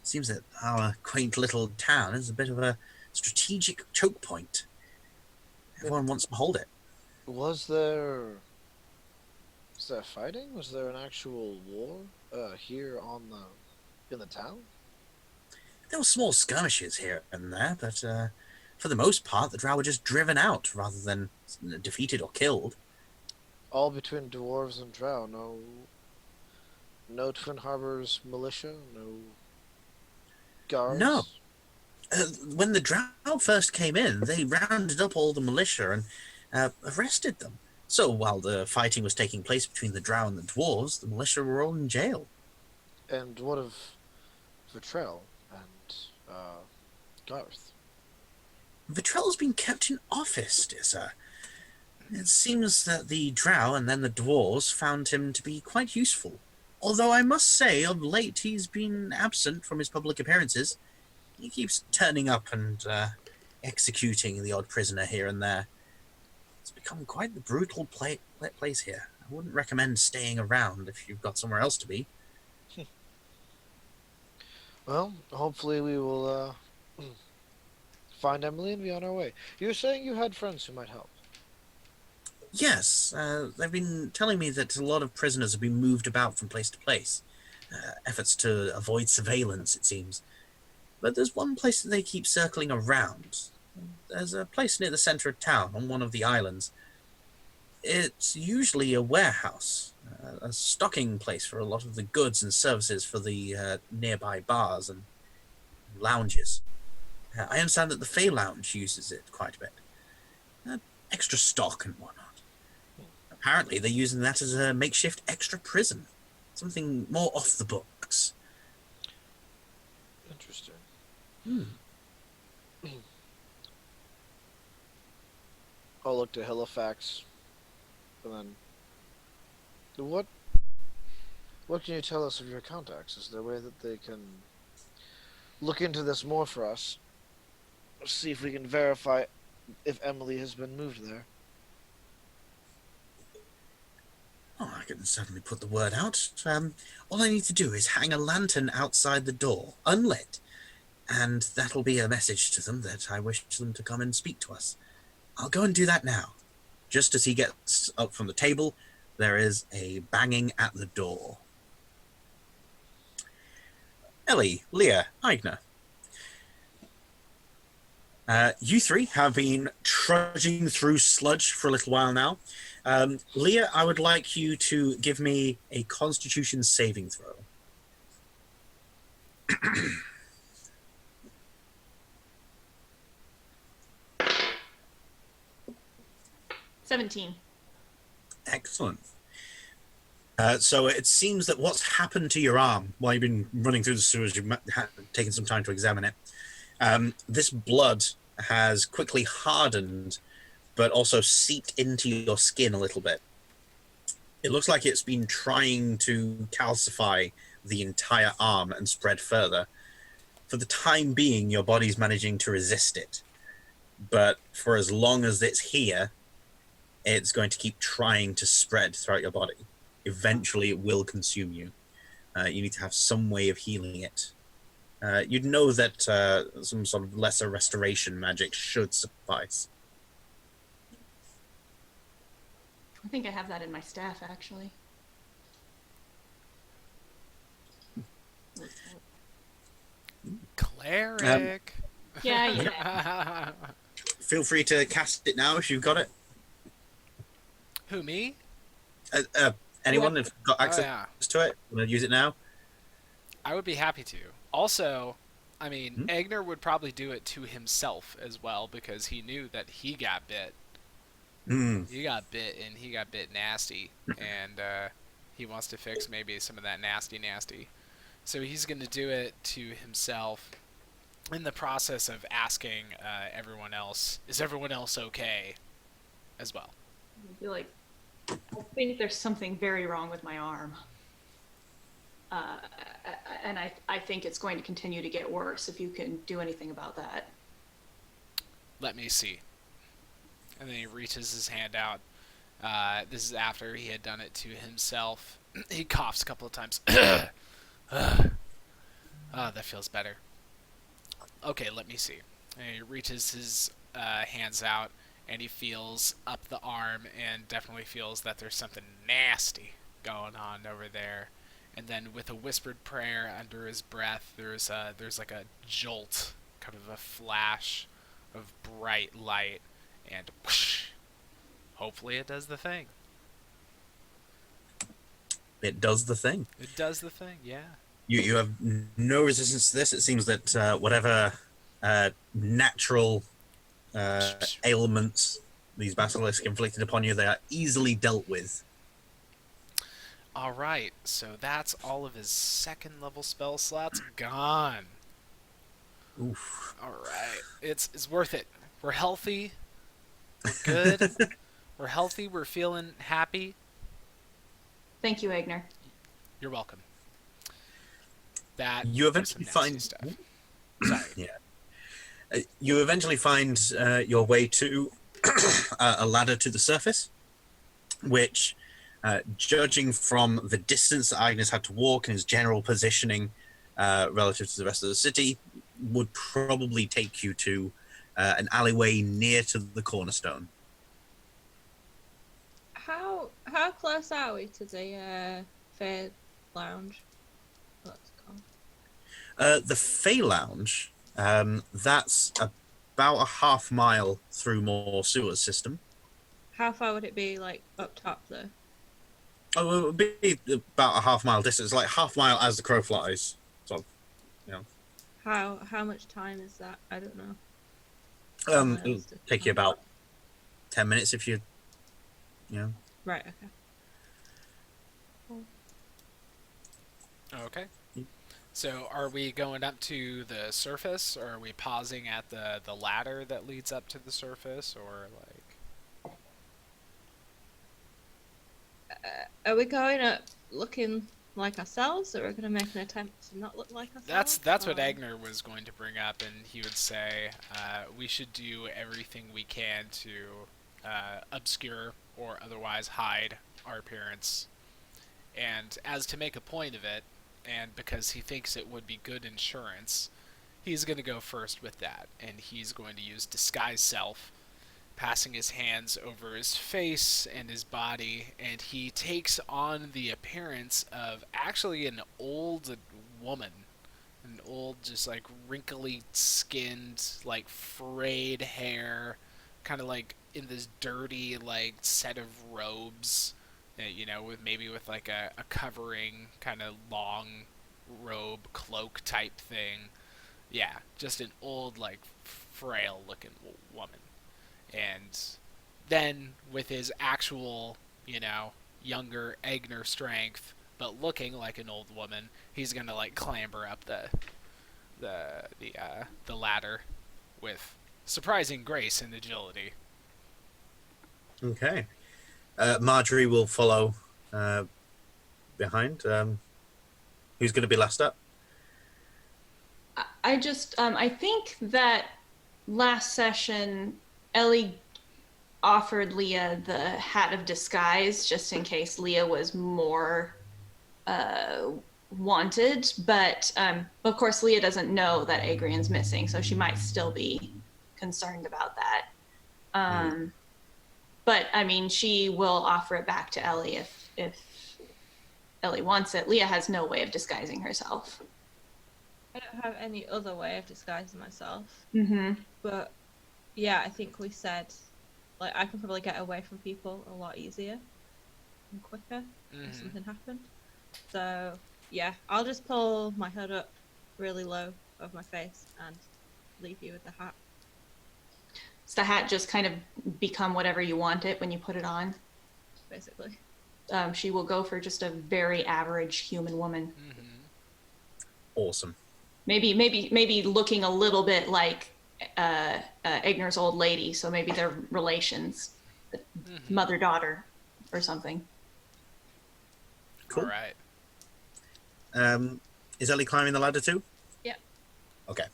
B: It seems that our quaint little town is a bit of a strategic choke point.
C: And
B: Everyone wants to hold it.
C: was there fighting? Was there an actual war here on the in the town?
B: There were small skirmishes here and there, but for the most part, the drow were just driven out rather than defeated or killed.
C: All between dwarves and drow. No Twin Harbors militia. No
B: No.
C: guards.
B: When the drow first came in, they rounded up all the militia and arrested them. So while the fighting was taking place between the drow and the dwarves, the militia were all in jail.
C: And what of Vitrell and Garth?
B: Vitrell's been kept in office, dear sir. It seems that the drow and then the dwarves found him to be quite useful. Although I must say, of late he's been absent from his public appearances. He keeps turning up and executing the odd prisoner here and there. It's become quite the brutal place here. I wouldn't recommend staying around if you've got somewhere else to be.
C: Well, hopefully we will find Emily and be on our way. You were saying you had friends who might help.
B: Yes, they've been telling me that a lot of prisoners have been moved about from place to place. Efforts to avoid surveillance, it seems. But there's one place that they keep circling around. There's a place near the center of town on one of the islands. It's usually a warehouse, a stocking place for a lot of the goods and services for the nearby bars and lounges. I understand that the Fey Lounge uses it quite a bit. Extra stock and whatnot. Apparently, they're using that as a makeshift extra prison. Something more off the books.
C: Interesting.
B: Hmm.
C: I'll look to Halifax, and then what can you tell us of your contacts? Is there a way that they can look into this more for us? See if we can verify if Emily has been moved there.
B: Oh, I can certainly put the word out. All I need to do is hang a lantern outside the door, unlit, and that'll be a message to them that I wish them to come and speak to us. I'll go and do that now. Just as he gets up from the table, there is a banging at the door. Ellie, Leah, Aigner. You three have been trudging through sludge for a little while now. Leah, I would like you to give me a Constitution saving throw.
E: 17.
B: Excellent. So it seems that what's happened to your arm while you've been running through the sewers, you've taken some time to examine it. This blood has quickly hardened, but also seeped into your skin a little bit. It looks like it's been trying to calcify the entire arm and spread further. For the time being, your body's managing to resist it. But for as long as it's here, it's going to keep trying to spread throughout your body. Eventually, it will consume you. You need to have some way of healing it. You'd know that some sort of lesser restoration magic should suffice.
E: I think I have that in my staff, actually.
A: Cleric.
E: Yeah.
B: Feel free to cast it now if you've got it.
A: Who, me?
B: Anyone if got access
A: yeah.
B: to it, want to use it now?
A: I would be happy to. Also, I mean, Agner would probably do it to himself as well because he knew that he got bit. He got bit, and he got bit nasty, and he wants to fix maybe some of that nasty. So he's going to do it to himself in the process of asking everyone else, is everyone else okay, as well.
E: I feel like I think there's something very wrong with my arm. And I think it's going to continue to get worse if you can do anything about that.
A: Let me see. And then he reaches his hand out. This is after he had done it to himself. He coughs a couple of times. Oh, that feels better. Okay, let me see. And he reaches his hands out, and he feels up the arm, and definitely feels that there's something nasty going on over there. And then with a whispered prayer under his breath, there's like a jolt, kind of a flash of bright light, and whoosh, hopefully it does the thing.
B: It does the thing.
A: It does the thing, yeah.
B: You have no resistance to this. It seems that whatever natural ailments these basilisks inflicted upon you, they are easily dealt with.
A: Alright, so that's all of his second level spell slots gone.
B: Oof.
A: Alright, it's worth it. We're healthy. We're good. We're healthy. We're feeling happy.
E: Thank you, Agner.
A: You're welcome. That
B: You eventually find
A: stuff. Sorry.
B: Yeah. You eventually find your way to a ladder to the surface, which, judging from the distance that Agnes had to walk and his general positioning relative to the rest of the city, would probably take you to an alleyway near to the cornerstone.
D: How close are we to the Fair Lounge? What's it called?
B: The Fey Lounge, that's about a half mile through more sewer system.
D: How far would it be, like, up top, though?
B: Oh, it would be about a half mile distance, like half mile as the crow flies. So, you know.
D: How much time is that? I don't know.
B: It'll take you about 10 minutes if you know.
D: Right, okay.
A: Okay. So are we going up to the surface, or are we pausing at the ladder that leads up to the surface, or like...
D: Are we going up looking like ourselves, or are we going to make an attempt to not look like ourselves?
A: That's what Agner was going to bring up, and he would say we should do everything we can to obscure or otherwise hide our appearance. And as to make a point of it, and because he thinks it would be good insurance, he's going to go first with that, and he's going to use disguise self, passing his hands over his face and his body, and he takes on the appearance of actually an old woman. An old, just like wrinkly skinned, like frayed hair, kind of like in this dirty, like set of robes, with like a covering, kind of long robe, cloak type thing. Yeah, just an old, like frail looking woman. And then with his actual, younger Egner strength, but looking like an old woman, he's gonna like clamber up the ladder with surprising grace and agility.
B: Okay. Marjorie will follow behind. Who's going to be last up?
E: I think that last session, Ellie offered Leah the hat of disguise just in case Leah was more wanted, but of course Leah doesn't know that Adrian's missing, so she might still be concerned about that. But I mean, she will offer it back to Ellie if Ellie wants it. Leah has no way of disguising herself.
D: I don't have any other way of disguising myself.
E: Mm-hmm.
D: But yeah, I think we said, like, I can probably get away from people a lot easier and quicker if something happened. So yeah, I'll just pull my hood up really low over my face and leave you with the hat.
E: Does the hat just kind of become whatever you want it when you put it on?
D: Basically.
E: She will go for just a very average human woman.
B: Awesome.
E: Maybe looking a little bit like Ignor's old lady, so maybe they're relations, mother-daughter or something.
B: Cool.
A: All right.
B: Is Ellie climbing the ladder too?
D: Yeah.
B: Okay.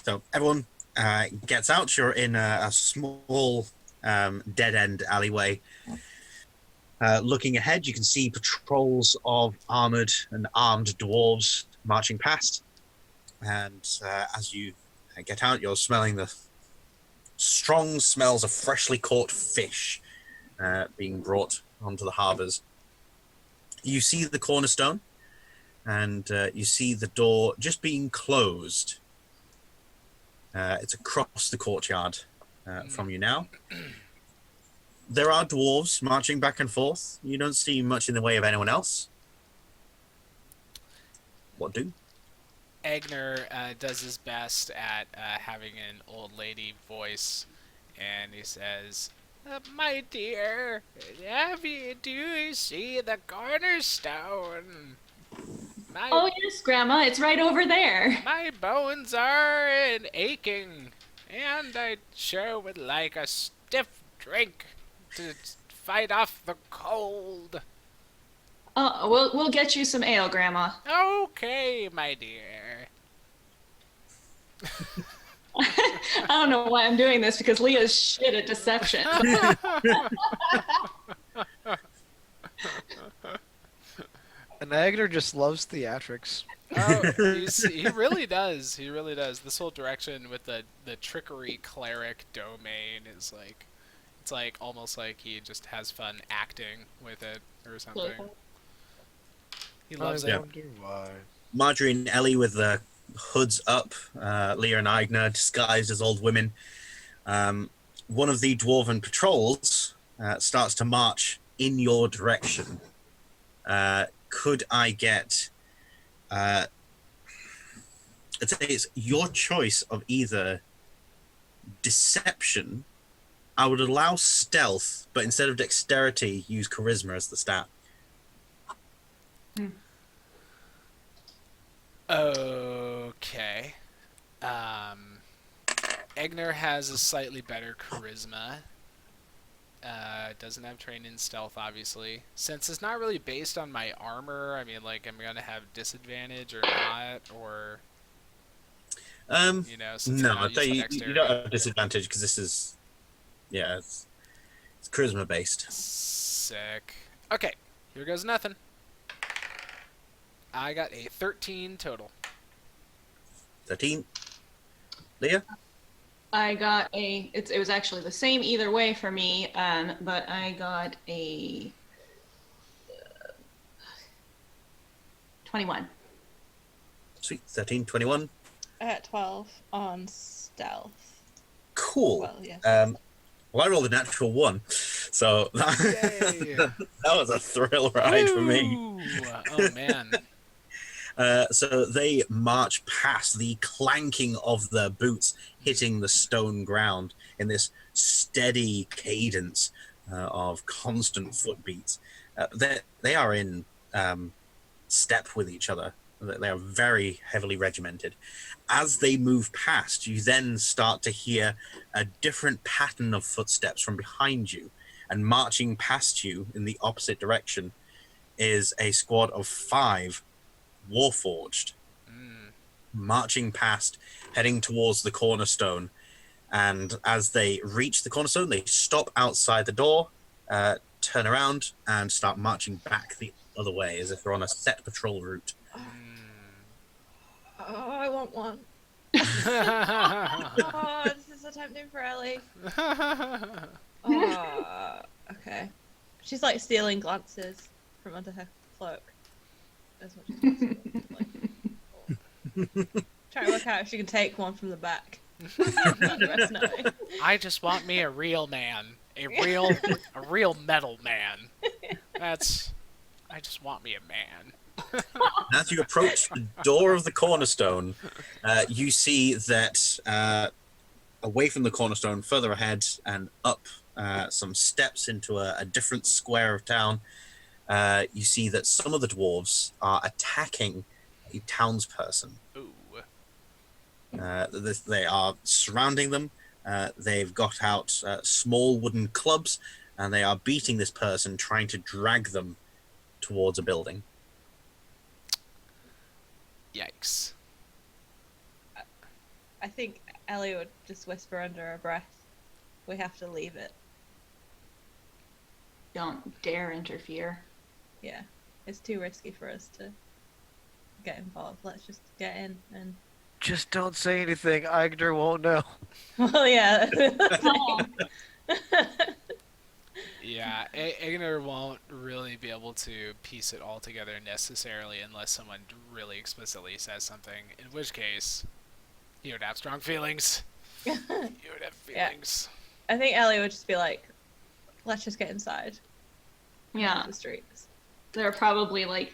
B: So everyone gets out. You're in a small dead-end alleyway. Looking ahead, you can see patrols of armored and armed dwarves marching past. And as you get out, you're smelling the strong smells of freshly caught fish being brought onto the harbours. You see the cornerstone, and you see the door just being closed. It's across the courtyard from you now. There are dwarves marching back and forth. You don't see much in the way of anyone else. What do?
A: Egner does his best at having an old lady voice, and he says, "My dear, do you see the cornerstone?
E: Oh yes, Grandma, it's right over there.
A: My bones are aching, and I sure would like a stiff drink to fight off the cold."
E: We'll get you some ale, Grandma.
A: Okay, my dear.
E: I don't know why I'm doing this because Leah's shit at deception.
C: And Agner just loves theatrics.
A: Oh, he really does. He really does. This whole direction with the trickery cleric domain is like, it's like almost like he just has fun acting with it or something. He loves it.
C: I wonder why.
B: Marjorie and Ellie with the hoods up, Leah and Igna disguised as old women. One of the dwarven patrols starts to march in your direction. Could I get... I'd say it's your choice of either deception. I would allow stealth, but instead of dexterity, use charisma as the stat.
A: Okay. Egner has a slightly better charisma. Doesn't have trained in stealth, obviously. Since it's not really based on my armor, I mean, like, am I gonna have disadvantage or not, or since
B: no,
A: I'm not using
B: you
A: dexterity?
B: don't have disadvantage because this is, it's charisma based.
A: Sick. Okay, here goes nothing. I got a 13 total.
B: 13. Leah?
E: I got it was actually the same either way for me, but I got a 21.
B: Sweet. 13, 21.
D: At 12 on stealth.
B: Cool.
D: Well, yes.
B: Well, I rolled a natural 1, so
A: Yay!
B: that was a thrill ride for me.
A: Woo! Oh man.
B: So they march past, the clanking of their boots hitting the stone ground in this steady cadence of constant footbeats. They are in step with each other. They are very heavily regimented. As they move past, you then start to hear a different pattern of footsteps from behind you, and marching past you in the opposite direction is a squad of 5 Warforged, marching past, heading towards the cornerstone. And as they reach the cornerstone, they stop outside the door, turn around, and start marching back the other way as if they're on a set patrol route.
D: Oh, I want one. Oh, this is so tempting for Ellie. Okay. She's like stealing glances from under her cloak. As much as possible. Trying to work out if she can take one from the back. The rest know.
A: I just want me a real man. A real metal man. I just want me a man.
B: As you approach the door of the cornerstone, you see that away from the cornerstone, further ahead and up some steps into a different square of town, you see that some of the dwarves are attacking a townsperson.
A: Ooh.
B: They are surrounding them. They've got out small wooden clubs, and they are beating this person, trying to drag them towards a building.
A: Yikes.
D: I think Ellie would just whisper under her breath, "We have to leave it."
E: Don't dare interfere.
D: Yeah, it's too risky for us to get involved. Let's just get in and.
C: Just don't say anything. Igner won't know.
D: Well, yeah.
A: Yeah, Ignar won't really be able to piece it all together necessarily unless someone really explicitly says something, in which case, he would have strong feelings. He would have feelings.
D: I think Ellie would just be like, "Let's just get inside."
E: Yeah.
D: The streets.
E: There are probably like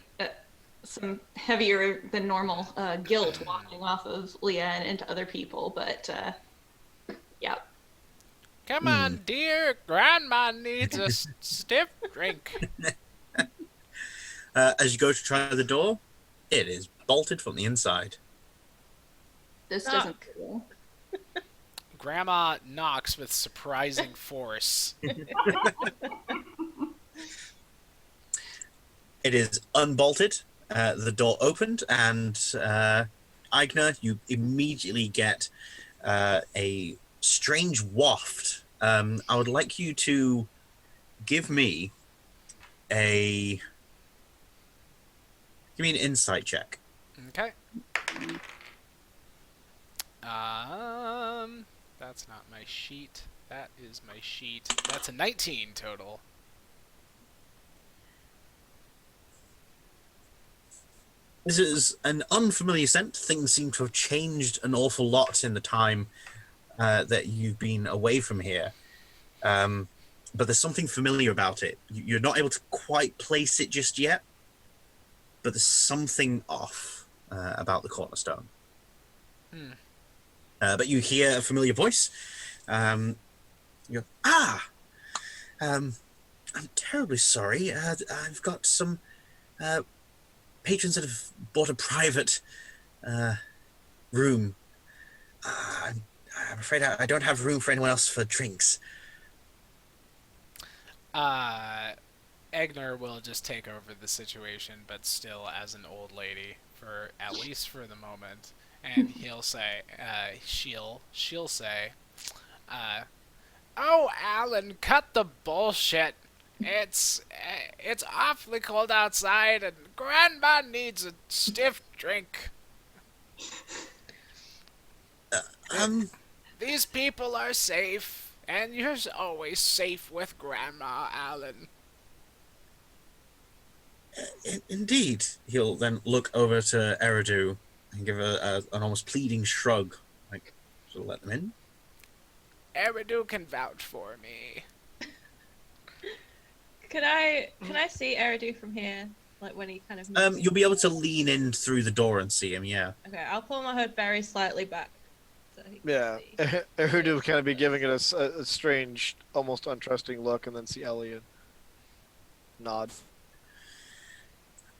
E: some heavier than normal guilt wafting off of Leah and into other people, but yeah.
A: Come on, dear. Grandma needs a stiff drink.
B: As you go to try the door, it is bolted from the inside.
E: This doesn't go.
A: Grandma knocks with surprising force.
B: It is unbolted. The door opened, and Ignar, you immediately get a strange waft. I would like you to give me an insight check.
A: Okay. That's not my sheet. That is my sheet. That's a 19 total.
B: This is an unfamiliar scent. Things seem to have changed an awful lot in the time that you've been away from here. But there's something familiar about it. You're not able to quite place it just yet, but there's something off about the cornerstone. But you hear a familiar voice. You go, I'm terribly sorry. I've got some patrons that have bought a private room. I'm afraid I don't have room for anyone else for drinks.
A: Egner will just take over the situation, but still as an old lady, for at least for the moment. And he'll say, she'll say, "Oh, Alan, cut the bullshit. It's awfully cold outside, and Grandma needs a stiff drink." These people are safe, and you're always safe with Grandma Allen.
B: Indeed. He'll then look over to Eridu and give an almost pleading shrug, like, she'll let them in.
A: Eridu can vouch for me.
D: Can I see Eridu from here? Like when he kind of moves?
B: You'll be able to lean in through the door and see him, yeah.
D: Okay, I'll pull my hood very slightly back. So he can
C: Yeah,
D: see.
C: Eridu kind of be giving it a strange, almost untrusting look, and then see Elliot nod.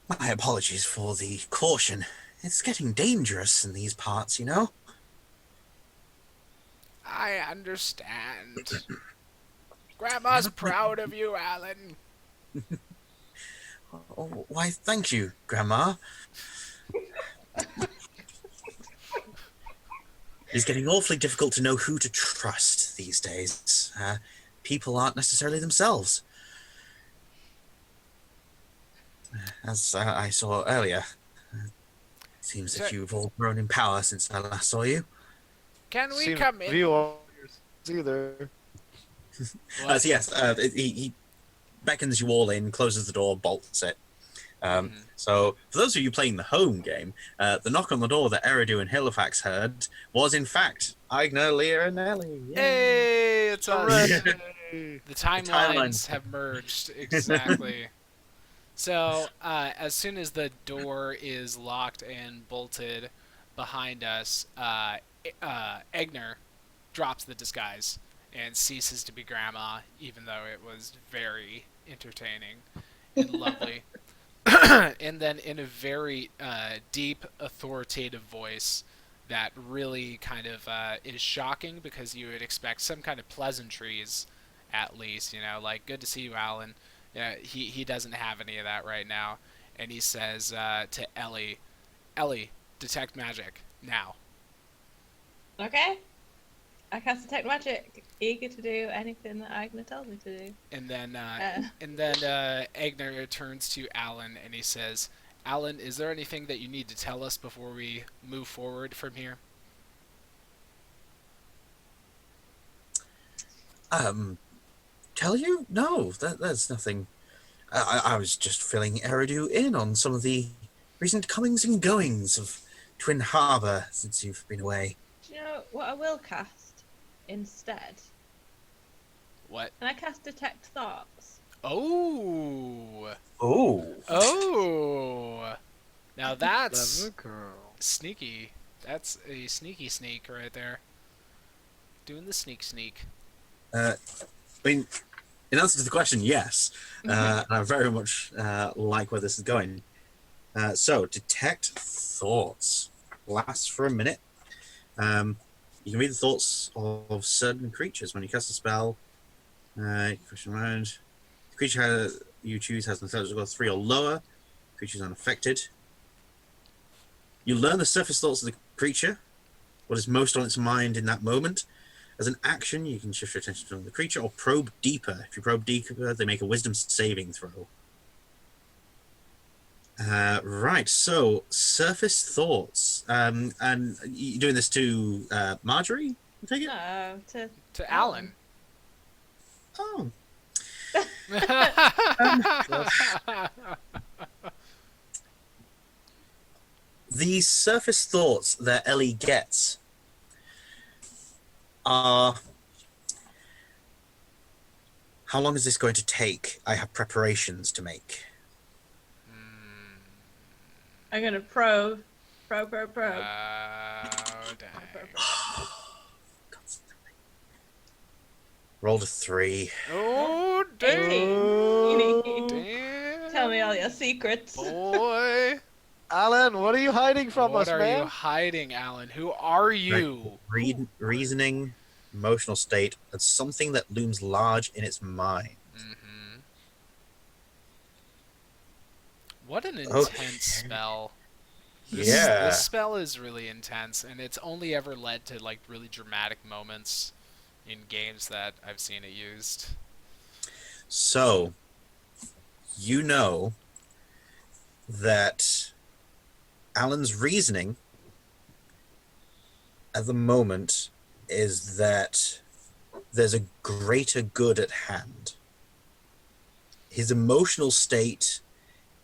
B: My apologies for the caution. It's getting dangerous in these parts, you know?
A: I understand. Grandma's proud of you, Alan.
B: Oh, why, thank you, Grandma. It's getting awfully difficult to know who to trust these days. People aren't necessarily themselves. As I saw earlier, it seems that you've all grown in power since I last saw you.
A: Can we
C: Seems
A: come in?
C: you all either.
A: What?
B: So yes, he beckons you all in, closes the door, bolts it. So, for those of you playing the home game, the knock on the door that Eridu and Halifax heard was, in fact, Aigner, Leah, and Ellie. Yay.
A: Hey, it's us.
C: Hooray.
A: The timelines have merged, exactly. So, as soon as the door is locked and bolted behind us, Egner drops the disguise and ceases to be Grandma, even though it was very entertaining and lovely. And then in a very deep, authoritative voice that really kind of is shocking, because you would expect some kind of pleasantries, at least, you know, like, good to see you, Alan. He doesn't have any of that right now. And he says to Ellie, detect magic, now.
D: Okay. I cast detect magic, eager to do anything that Agner tells me to do.
A: And then Agner turns to Alan and he says, Alan, is there anything that you need to tell us before we move forward from here?
B: Tell you? No, there's nothing. I was just filling Eridu in on some of the recent comings and goings of Twin Harbour since you've been away.
D: Do you know what I will cast instead?
A: What?
D: Can I cast detect thoughts?
A: Oh!
B: Oh.
A: Oh! Now that's
C: Clever girl.
A: sneaky. That's a sneaky sneak right there. Doing the sneak.
B: I mean, in answer to the question, yes. And I very much like where this is going. So, detect thoughts. Lasts for a minute. You can read the thoughts of certain creatures when you cast a spell. Question around. The creature you choose has an intelligence score 3 or lower. The creature is unaffected. You learn the surface thoughts of the creature, what is most on its mind in that moment. As an action, you can shift your attention from the creature or probe deeper. If you probe deeper, they make a wisdom saving throw. Right, so surface thoughts. And you're doing this to Marjorie, I take it?
D: No,
A: To Alan.
B: Oh. The surface thoughts that Ellie gets are, how long is this going to take? I have preparations to make.
D: I'm gonna probe. Probe.
A: Oh, dang.
B: Rolled a 3.
A: Oh,
D: Hey.
A: damn.
D: Tell me all your secrets.
A: Boy.
C: Alan, what are you hiding from
A: What
C: us,
A: are
C: man?
A: you hiding, Alan? Who are you?
B: Reasoning, emotional state, and something that looms large in its mind.
A: Mm-hmm. What an intense
B: Okay.
A: spell.
B: Yeah.
A: This spell is really intense, and it's only ever led to like really dramatic moments in games that I've seen it used.
B: So, you know that Alan's reasoning at the moment is that there's a greater good at hand. His emotional state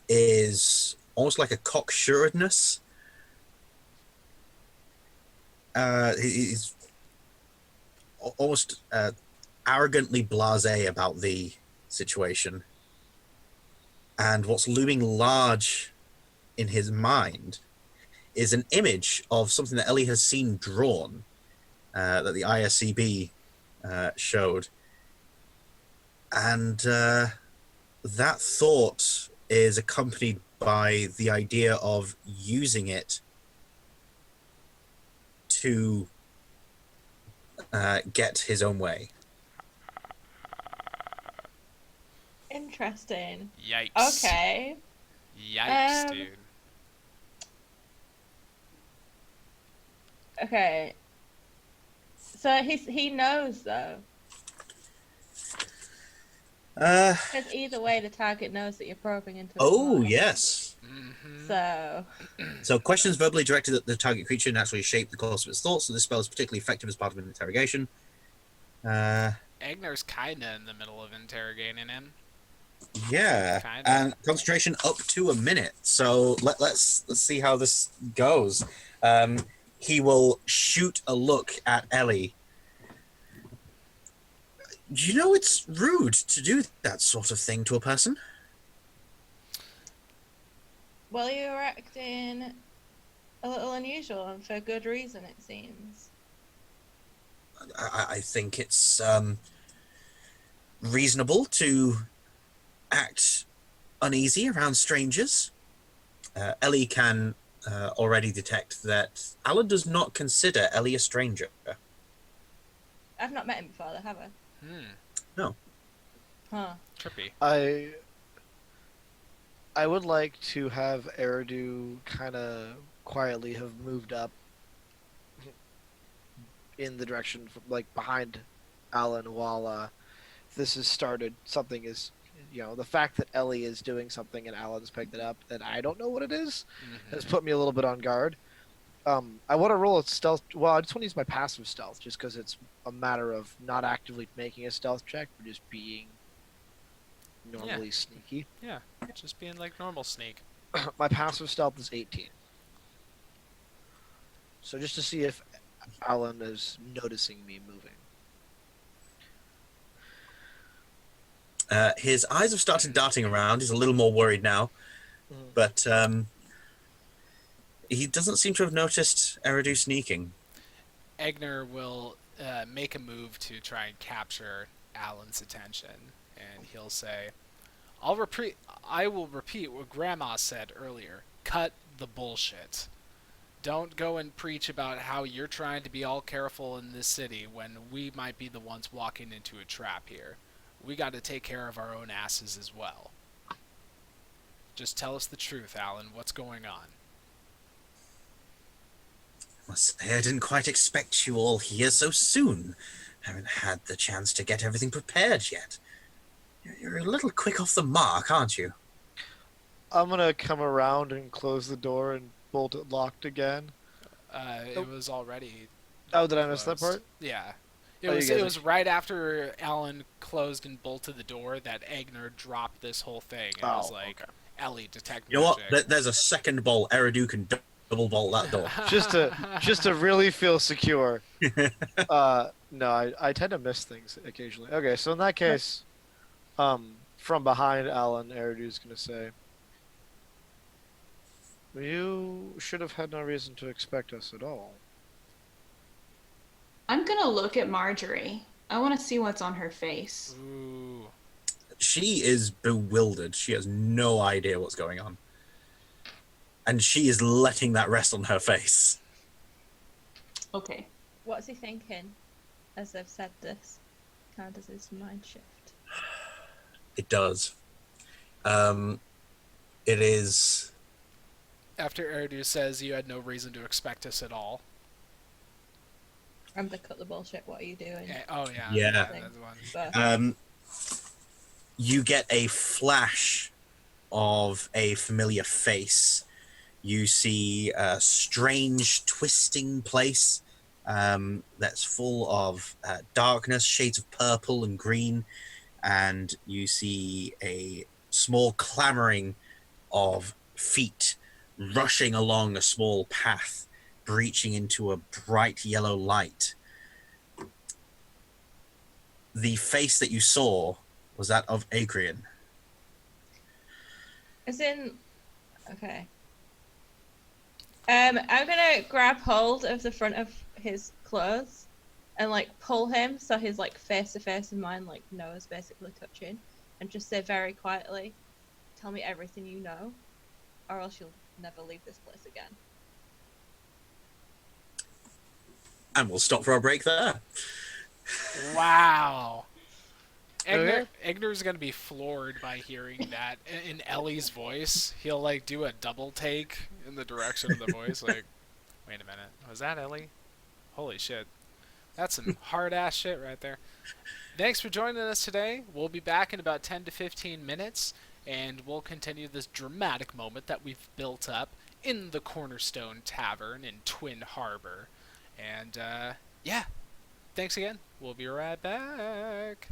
B: is almost like a cocksuredness. He's almost arrogantly blasé about the situation. And what's looming large in his mind is an image of something that Ellie has seen drawn, that the ISCB showed. And that thought is accompanied by the idea of using it to get his own way.
D: Interesting.
A: Yikes.
D: Okay.
A: Yikes, dude.
D: Okay. So he knows though. Because either way, the target knows that you're probing into.
B: Oh, yes.
A: Mm-hmm.
D: So
B: Questions verbally directed at the target creature naturally shape the course of its thoughts, so this spell is particularly effective as part of an interrogation.
A: Egner's kinda in the middle of interrogating him.
B: Yeah,
A: Kinda.
B: and concentration up to a minute. So let's see how this goes. He will shoot a look at Ellie. You know it's rude to do that sort of thing to a person.
D: well, you were acting a little unusual and for good reason, it seems.
B: I think it's reasonable to act uneasy around strangers. Ellie can already detect that Alan does not consider Ellie a stranger.
D: I've not met him before, though, have I?
B: No.
D: Huh.
A: Trippy.
C: I would like to have Eridu kind of quietly have moved up in the direction, like behind Alan, while this has started. Something is, the fact that Ellie is doing something and Alan's picked it up, and I don't know what it is, has put me a little bit on guard. I want to roll a stealth. Well, I just want to use my passive stealth, just because it's a matter of not actively making a stealth check, but just being normally sneaky.
A: Yeah, just being like normal sneak.
C: My passive stealth is 18. So just to see if Alan is noticing me moving.
B: His eyes have started darting around. He's a little more worried now, but he doesn't seem to have noticed Eridu sneaking.
A: Egner will make a move to try and capture Alan's attention, and he'll say, I will repeat what Grandma said earlier. Cut the bullshit. Don't go and preach about how you're trying to be all careful in this city when we might be the ones walking into a trap here. We got to take care of our own asses as well. Just tell us the truth, Alan. What's going on?
B: I must say I didn't quite expect you all here so soon. Haven't had the chance to get everything prepared yet. You're a little quick off the mark, aren't you?
C: I'm gonna come around and close the door and bolt it locked again.
A: It was already
C: Oh, did I miss that
A: closed.
C: part?
A: Yeah.
C: Oh, you
A: It
C: guys
A: was right after Alan closed and bolted the door that Egner dropped this whole thing. And it was like,
C: okay.
A: Ellie, detect
B: You know
A: magic.
B: what? There's a second bolt. Eridu can double bolt that door.
C: just to really feel secure. No, I tend to miss things occasionally. Okay, so in that case, from behind Alan, Eridu's gonna say, "You should have had no reason to expect us at all."
E: I'm gonna look at Marjorie. I want to see what's on her face.
A: Ooh.
B: She is bewildered. She has no idea what's going on. And she is letting that rest on her face.
E: Okay.
D: What's he thinking as they've said this? How does his mind shift?
B: It does. It is...
A: After Eridu says you had no reason to expect us at all.
D: I'm to cut the bullshit. What are you doing?
A: Oh, yeah.
B: Yeah.
A: That's one.
D: But
B: You get a flash of a familiar face. You see a strange twisting place that's full of darkness, shades of purple and green, and you see a small clamoring of feet rushing along a small path, breaching into a bright yellow light. The face that you saw was that of Agrian.
D: As in, okay. I'm gonna grab hold of the front of his clothes and like pull him so he's like face to face and mine, like nose basically touching, and just say very quietly, "Tell me everything you know, or else you'll never leave this place again."
B: And we'll stop for our break there.
A: Wow.
C: Okay.
A: Egner's gonna be floored by hearing that in Ellie's voice. He'll like do a double take in the direction of the voice. Like, wait a minute, was that Ellie? Holy shit, that's some hard ass shit right there. Thanks for joining us today. We'll be back in about 10 to 15 minutes, and we'll continue this dramatic moment that we've built up in the Cornerstone Tavern in Twin Harbor. And yeah, thanks again. We'll be right back.